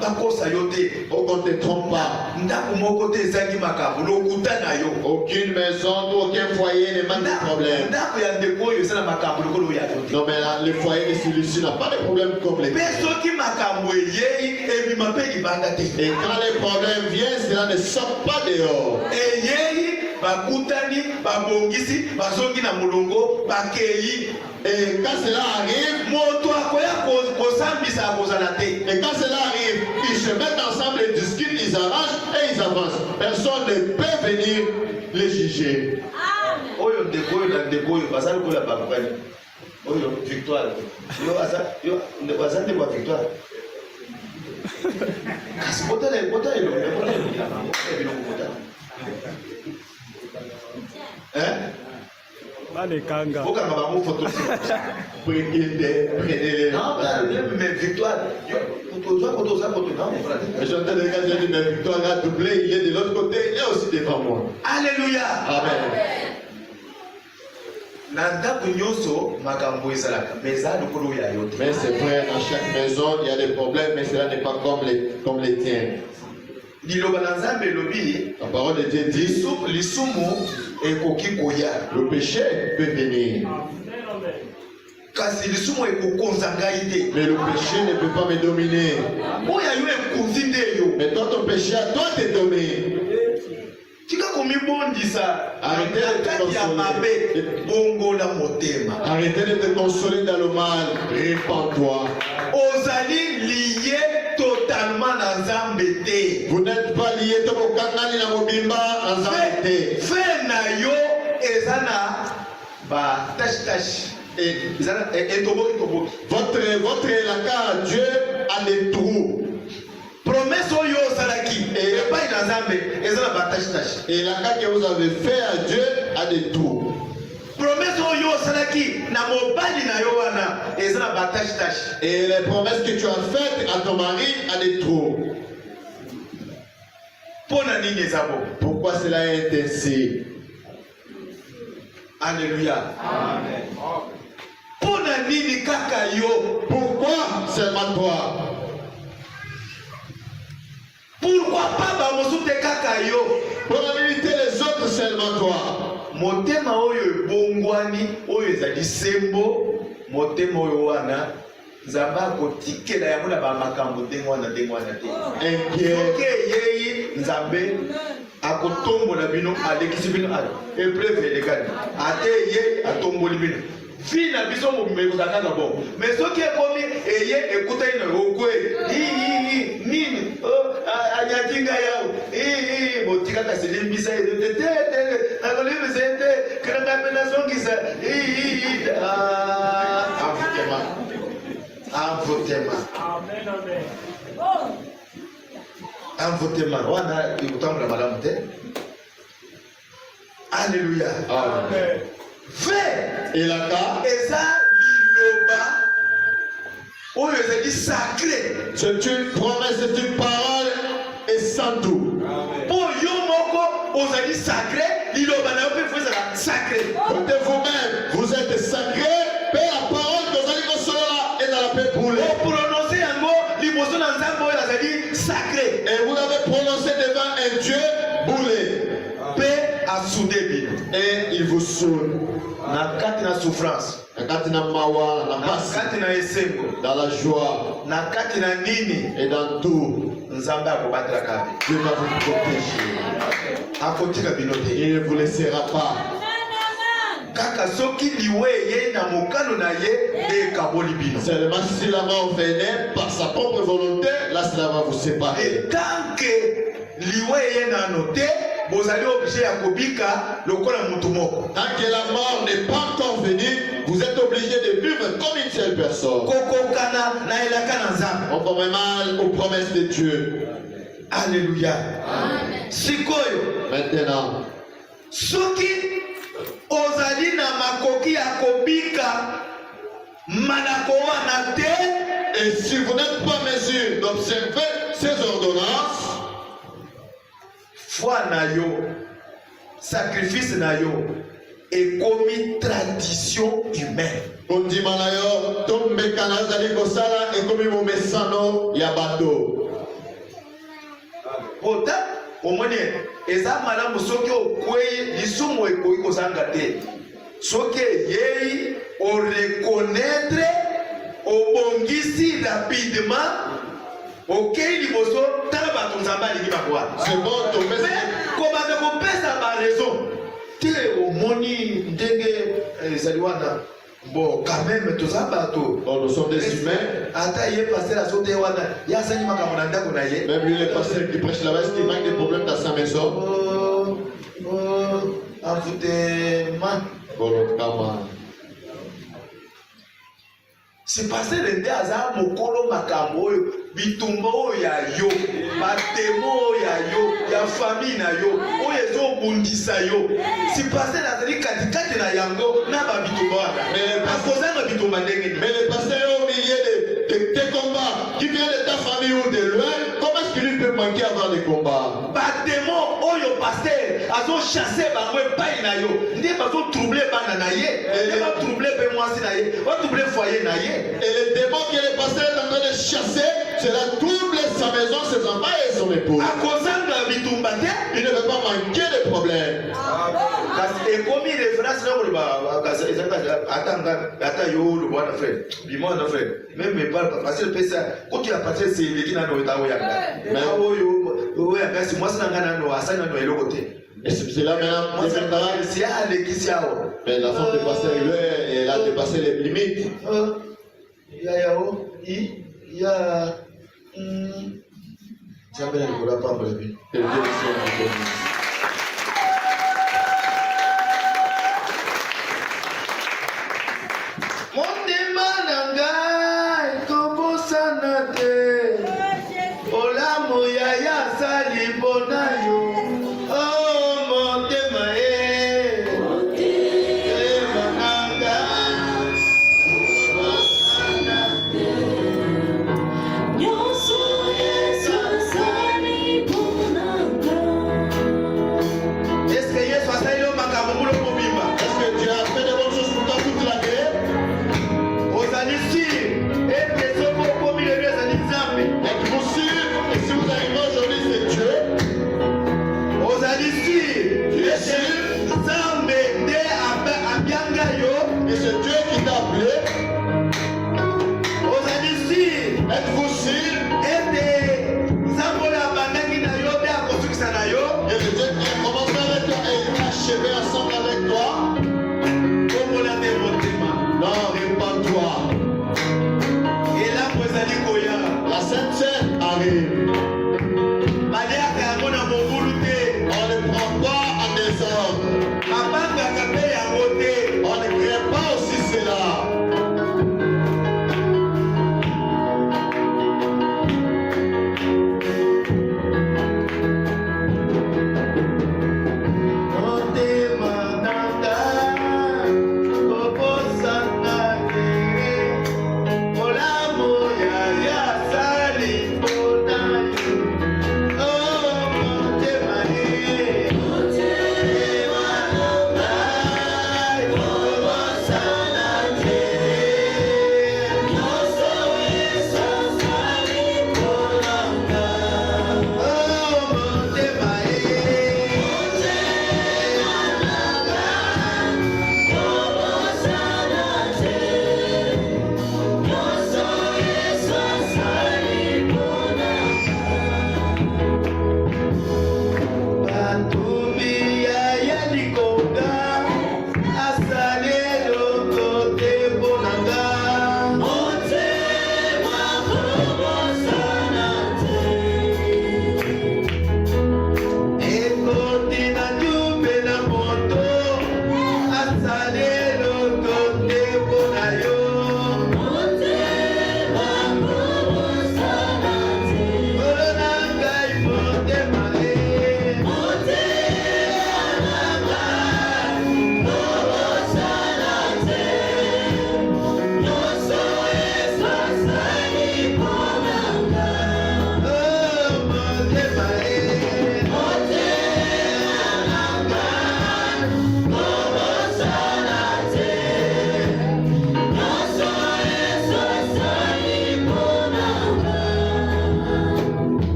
A: bakosa yo te.
B: On ne te trompe pas.
A: ndako moko te ezangi makambo lokuta na yo.
B: Aucune maison, aucun foyer ne manque de problème.
A: ndako ya ndeko oyo eza na makambo lokolo oyo ya yo te.
B: Non mais là, le foyer de celui-ci n'a pas de problème comme les
A: mpe soki makambo eyei ebima mpe libanda te.
B: Et quand les problèmes viennent, cela ne sort pas dehors.
A: eyei bakutani babongisi bazongi na molongo bakei.
B: Et quand cela arrive,
A: moto akoya kosambisa akozala te.
B: et quand cela arrive, ils se mettent ensemble, ils discutent, ils arrangent et ils avancent. Personne ne peut venir les juger.
A: oyo ndeko oyo na ndeko oyo bazali koya bakokani oyo victoire yo baza ndeko ya victoire kasi botala elongia bango ebiloko botala
F: balekanga
A: okanga bango photo.
B: Prenez-les.
A: Non, mais victoire oza koto oza koto na mofrate.
B: Mais j'entends le gars dire, mais Victoire a doublé, il est de l'autre côté, il est aussi devant moi.
A: Alléluia.
B: Amen.
A: na ndako nyonso makambo ezalaka mais eza lokolo ya yo te.
B: Mais c'est vrai, dans chaque maison, il y a des problèmes, mais cela n'est pas comme les tiens.
A: liloba na nzambe elobi
B: La parole de Dieu dit,
A: lisumu ekoki koya
B: le péché peut venir,
A: kasi lisumu ekokonza ngai te.
B: mais le péché ne peut pas me dominer.
A: oyo yo ekonzi nde yo.
B: Mais toi, ton péché à toi te dominer.
A: tika komibondisa
B: Arrêtez de te
A: kati ya mabe bongola motema.
B: Arrêtez de te consoler dans le mal, répands-toi.
A: ozali lié totalement na nzambe te.
B: Vous n'êtes pas lié to bokangani na mobimba en zambete.
A: fe na yo eza na ba tache etoboki.
B: Votre élaka à Dieu a des trous.
A: promesse oyo osalaki epai na nzambe eza na ba tache.
B: Et l'élaka que vous avez fait à Dieu a des trous.
A: promesse oyo osalaki na mobali na yo wana eza na ba tache.
B: Et les promesses que tu as faites à ton mari a des trous.
A: mpo na nini eza bo?
B: Pourquoi cela est ainsi?
A: Alléluia. Amen. mpo na nini kaka yo?
B: Pourquoi seulement toi?
A: pourquoi pas bamosusu te kaka yo?
B: Pour limiter les autres seulement toi.
A: motema oyo ebongwani oyo ezali sembo motema oyo wana nzambe akotikela yango na bamakambo ndenge wana te.
B: Inquiet.
A: soki eyei nzambe akotombola bino alekisi bino epreuve elekani ate eyei atomboli bino fi na biso mobimba ekozala kaka bon mais soki ekomi eye ekutani na okwe nini anyati ngai yawo botikaka selimbisa tete nakolimbisa ete kiranga mpe nazongisa envoûtement wana ekotambola malamu te. Alléluia.
B: Amen.
A: Fait
B: Élaka,
A: eza liloba oyo ezali sacré.
B: c'est une promesse, c'est une parole et sans tout.
A: mpo yo moko ozali sacré liloba na yo mpe fo ezala sacré.
B: Côté vous-même, vous êtes sacré boulet.
A: oprononce yango liboso na nzambe oyo azali sacré
B: Et vous l'avez prononcé devant un Dieu boulet.
A: mpe asude bino
B: Et il vous saoule.
A: na kati na souffrance,
B: Na kati na mawa, na
A: na
B: pasi,
A: kati na esengo,
B: dans la joie
A: na kati na nini,
B: et dans tout.
A: nzambe akobatelaka bino,
B: Dieu va vous protéger.
A: akotika bino te.
B: Il ne vous laissera pas.
A: Kaka soki liwe ye na mokano na ye ekaboli bino.
B: Seulement si la mort venait par sa propre volonté, là cela va vous séparer.
A: Et tant que liwe ye na note, bozali obligé ya kobika lokola mutu moko.
B: Tant que la mort n'est pas encore venue, vous êtes obligé de vivre comme une seule personne.
A: Kokokana na elaka na nzambe.
B: Conformément aux promesses de Dieu.
A: Alléluia. Sikoyo,
B: Maintenant,
A: soki ozali na makoki ya kobika manako wana te,
B: et si vous n'êtes pas en mesure d'observer ces ordonnances,
A: foi na yo, sacrifice na yo ekomi tradition humaine.
B: kondima na yo tombeka nazali kosala ekomi momesano ya bato.
A: Pourtant, omoni eza malamu soki okwei lisumu ekoki kozanga te. Soki eyei oreconnaître, obongisi rapidement, okei liboso tala bato nzambe alingi bakowana.
B: C'est bon, tomber.
A: Mais kobanda kopesa baraison te omoni ndenge ezali wana. Bon, quand même toza bato.
B: Bon, nous sommes des humains.
A: Ata ye pasteur azote wana ya sani makambo na ndako na ye.
B: Même lui, le pasteur qui prêche là-bas, est-ce qu'il manque des problèmes dans sa maison?
A: Envoûtement.
B: Bon, comment?
A: Si pasteur nde aza mokolo makambo oyo bitumba oyo ya yo batemo oyo ya yo ya famille na yo oyo ezobundisa yo, si pasteur azali katikati na yango na babitumba wana akozanga bitumba ndenge nini?
B: Mais le pasteur est au milieu de tes combats, qui vient de ta famille ou de loin, comment est-ce qu'il peut manquer avant les combats?
A: Batemo oyo pasteur azochasse bango epai na yo nde bazotrouble bana na ye, nde batrouble mpe mwasi na ye, batrouble foyer na ye.
B: Et le démon que le pasteur est en train de chasser, cela trouble sa maison, ses enfants et son épouse.
A: Akozanga bitumba te.
B: Il ne veut pas manquer de problèmes.
A: Kasi ekomi référence na koloba kasi ezaka ata yo oloba na frère bimo na frère même pas parce que pesa kotu ya passer c'est leki na no tawo ya mais oyo ya kasi mwasi na ngana no asana no eloko te.
B: Et c'est là maintenant,
A: C'est à l'église.
B: mais la femme de pasteur, elle a dépassé les limites.
A: Il y a jamais ne pourra pas me lever.
B: Que Dieu le soit.
A: Mondema nanga ekobosana te olamu ya ya sali mpona yo. Oh motema motema nanga ekobosana te.
C: Nyonso Yesu azali mponanga.
A: Est-ce que Yesu asali yo makambo mbulo mobimba?
B: Est-ce que Dieu a fait des bonnes choses pour toi toute l'année?
A: Ozali sûr ete soko okomi lelo ezali nzambe.
B: Êtes-vous sûr? Et si vous arrivez aujourd'hui, c'est Dieu?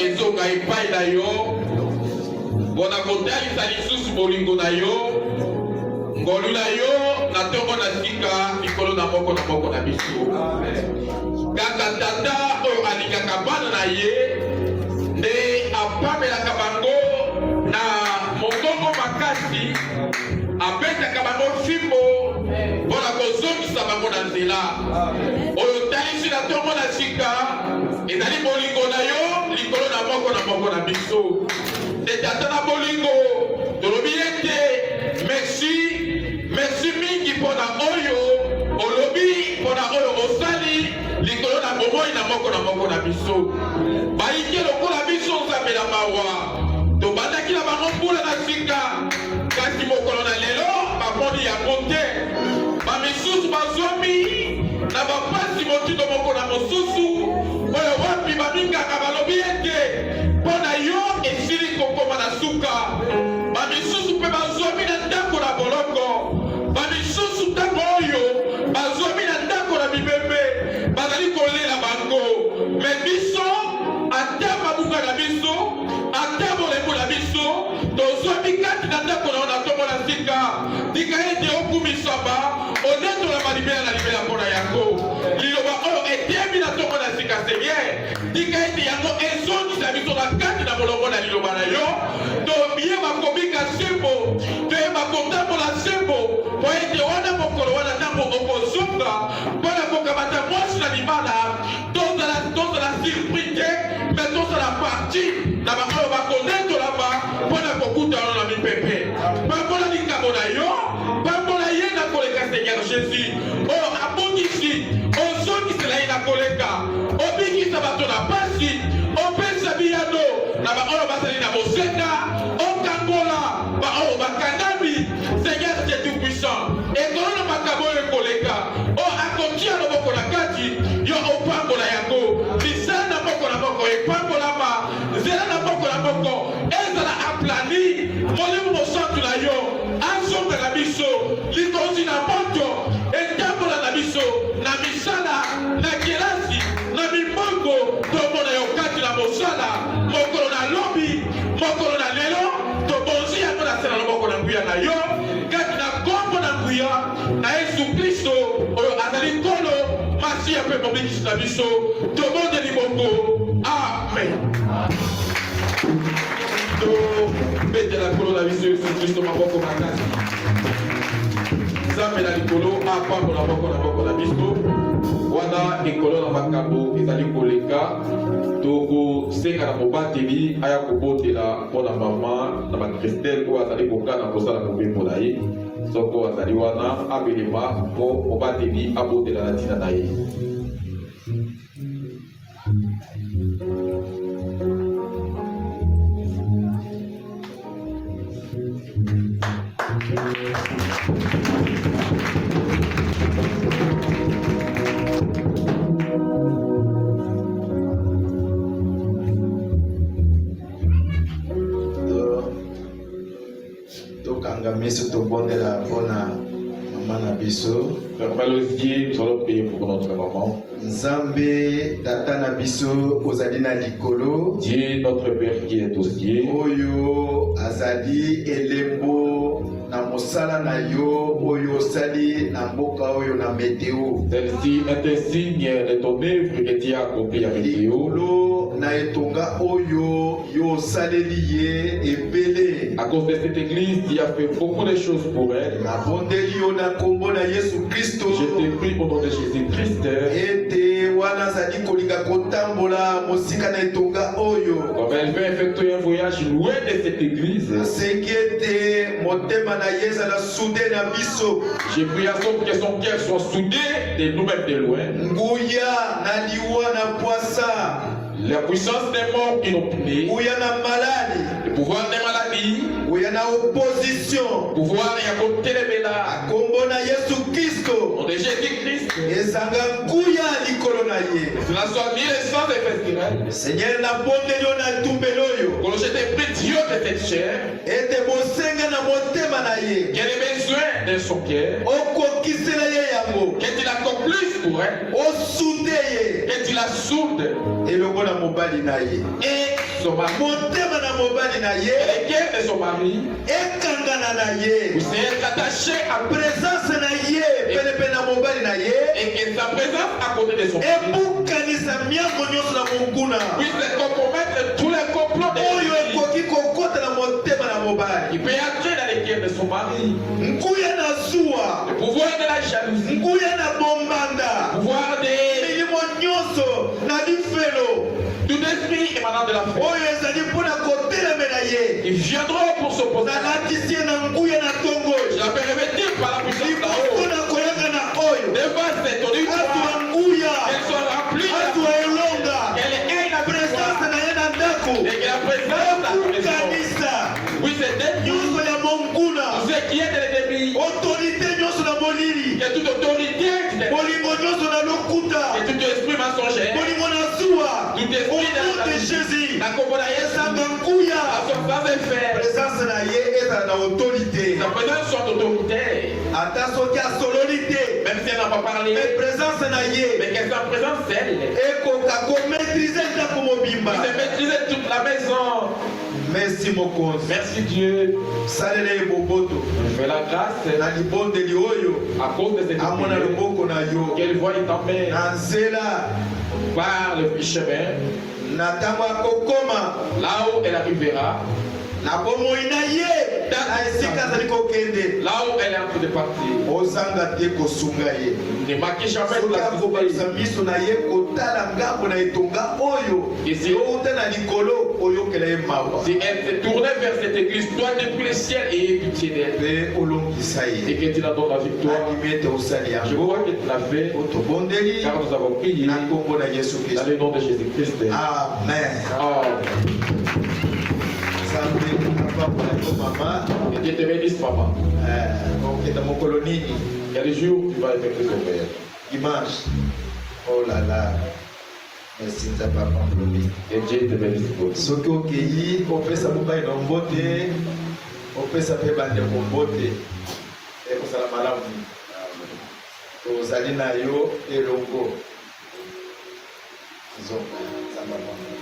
E: ezonga epai na yo mpona kotalisa lisusu bolingo na yo ngolu na yo na ntongo na sika likolo na moko na biso kaka tata oyo alingaka bana na ye nde apambelaka bango na mongongo makasi abetaka bango fimbo mpona kozongisa bango na nzela oyo talisi na ntongo na sika ezali bolingo na yo likolo na moko na biso nde tata na bolingo tolobi ete merci mingi mpona oyo olobi mpona oyo osali likolo na bomoi na moko na biso bayike lokola biso nzambe na mawa tobandaki na bango mbula na sika kasi mokolo na lelo bamoni yango te bamisusu bazwami na bapasi motindo moko na mosusu oyo wapi bamingaka balobi ete mpona yo esili kokoma na suka bamisusu mpe bazwami na ndako na boloko bamisusu ntango oyo bazwami na ndako na bibembe bazali kolela bango me biso ata mabuka na biso ata bolembo na biso tozwami kati na ndako na yo na ntongo na sika tika ete okumisama onetolama libela na libela mpona yango liloba oyo etemi na ntongo na sika seigneur tika ete yango ezongisa biso na kati na molongo na liloba na yo toyeba kobika sembo toyeba kotambola sembo po ete wana mokolo wana ntango okozonga mpona kokamata mwasi na libala tozala surpris te me tozala parti na baoyo bakonetolama mpona kokuta wana na mipepe pambola likambo na yo pambola ye na koleka seigneur jésus oyo abongisi ozongisela ye na koleka obikisa bato na pasi opesa biyano na baoyo bazali na bosenga okangola baoyo bakangami seigneur c'est tout puissant ekolo na makambo oyo ekoleka oyo akotia loboko na kati yo opambola yango misala na moko epambolama nzela na moko ezala aplani molimo mosantu na yo azonga na biso likonzi na moto etambola na biso na misala na kelasi na mibongo tomona yo kati na mosala mokolo na lobi mokolo na lelo tobonzi yango na se na loboko na nguya na yo kati na kombo na nguya na yesu kristo oyo azali nkolo masiya mpe mobikisi na biso tobondeli bongo amen tobetela nkolo na biso yesu kristo maboko makasi nzambe na likolo apambola moko na biso wana ekolo na makambo ezali koleka tokosenga na mobateli aya kobotela mpona mama na bakristel oyo azali kokana kosala mobembo na ye soko azali wana abelema mpo mobateli abotela na ntina na ye.
A: Miso tobondela mpona mama na biso.
E: Allons-y, nous allons prier pour notre maman.
A: Nzambe tata na biso ozali na likolo.
E: Dieu notre Père qui est aux cieux.
A: Oyo azali elembo na mosala na yo oyo osali na mboka oyo na météo.
E: Celle-ci est un signe de ton œuvre que tu as accompli à météo.
A: Na etonga oyo yo saleli ye ebele.
E: À cause de cette église, tu as fait beaucoup de choses pour elle.
A: Na bondeli yo na kombo na Yesu Kristo.
E: Je te prie au nom de Jésus-Christ.
A: Ete wana zali kolinga kotambola mosika na etonga oyo.
E: Comme elle veut effectuer un voyage loin de cette église.
A: Sekete motema na yeza la soudé na biso.
E: J'ai prié à que son cœur soit soudé de nous-mêmes de loin.
A: Nguya na liwa na poisa.
E: La puissance des morts qui nous punit.
A: Nguya na maladi.
E: Le pouvoir des maladies.
A: Nguya na opposition.
E: Pouvoir ya kotelebela.
A: Kombo na Yesu Kristo.
E: Au nom de Jésus-Christ.
A: Ezanga nguya likolo na ye.
E: Cela soit ni le sang des festivals.
A: Seigneur na bondeli na tumbeloyo.
E: Que je te prie Dieu de cette chair.
A: Ete bosenga na motema na ye.
E: Qu'elle ait besoin de son cœur.
A: Okokisela ye yango.
E: Que tu l'accomplisses pour elle.
A: Osude ye.
E: Que tu la soudes.
A: Elongo na mobali na ye.
E: Et son mari.
A: motema na mobali na ye
E: Le cœur de son mari
A: ekangana na ye
E: puisse être attaché à
A: présence na ye pelepe na mobali na ye
E: et que sa présence à côté de son mari
A: ebukanisa miango nyonso na monguna
E: puisse compromettre tous les complots de
A: oyo
E: l'ennemi
A: ekoki kokota na motema na mobali
E: qui peut entrer dans le cœur de son mari.
A: nkuya na zuwa
E: Le pouvoir de la jalousie,
A: nkuya na bombanda
E: le pouvoir de
A: milimo nyonso na lifelo
E: tout esprit émanant de la foi.
A: oyo ezali mpona kotelemela ye
E: Ils viendront pour s'opposer à la
A: nalatisi ye na nguya na tongo
E: Je la vais revêtir par la puissance d'en haut.
A: mpona koyanga na oyo
E: Devant cette
A: azwa
E: auditoire,
A: nguya
E: qu'elle soit remplie de la
A: azwa elonga
E: qu'elle ait la
A: presence
E: présence
A: na ye na ndako
E: et que la présence de la maison.
A: ebukanisa
E: Oui, c'est détruit
A: nyonso ya monguna
E: tout ce qui est de l'ennemi.
A: autorité nyonso na molili
E: Que toute autorité,
A: bolingo nyonso na lokuta
E: que tout esprit mensongère,
A: bolingo na zuwa
E: tout
A: au
E: esprit
A: nom de Jésus
E: la combat
A: ezanga nguya
E: à son sans effet.
A: présence na ye ezala na autorité
E: Sa présence soit autoritaire.
A: ata soki asololi te
E: Même si elle n'a pas parlé,
A: me présence na ye
E: mais qu'elle soit en présence d'elle.
A: ekoka komaîtrise ndako mobimba
E: Vous avez maîtrisé toute la maison.
A: merci mokonzi
E: Merci Dieu.
A: salela ye boboto
E: Je fais la grâce
A: na libondeli oyo
E: à cause de cette
A: amona
E: prière
A: loboko na yo
E: qu'elle voit t'emmener
A: na nzela
E: par le chemin,
A: na ntango akokoma
E: là où elle arrivera,
A: na bomoi na ye na esika azali kokende
E: là où elle est en train de partir.
A: ozanga te kosunga ye
E: Ne manquez jamais de
A: soki
E: la
A: akobalisa miso na ye kotala ngambo na etonga oyo
E: Ici.
A: outa na likolo oyokela ye mawa
E: Si elle se tournait vers cette église, toi depuis le ciel et aie pitié d'elle.
A: mpe olongisa
E: Et
A: ye
E: que tu la donnes la victoire.
A: andimi ete osali
E: Je
A: yango
E: vois que tu l'as fait
A: otobondeli
E: car nous avons prié
A: na nkombo na yesu
E: dans
A: kristo
E: le nom de Jésus-Christ.
A: amen
E: Oh,
A: nzambe apambola yo mama
E: que Dieu te bénisse, maman.
A: okenda mokolo nini
E: Quel jour tu vas effectuer ton père?
A: dimanche oh là là merci nzambe apamboli
E: Que Dieu te bénisse beaucoup.
A: soki okei opesa mobali na mbote opesa mpe bandeko mbote ekozala malamu ozali na yo elongo zonga nzambe apamboli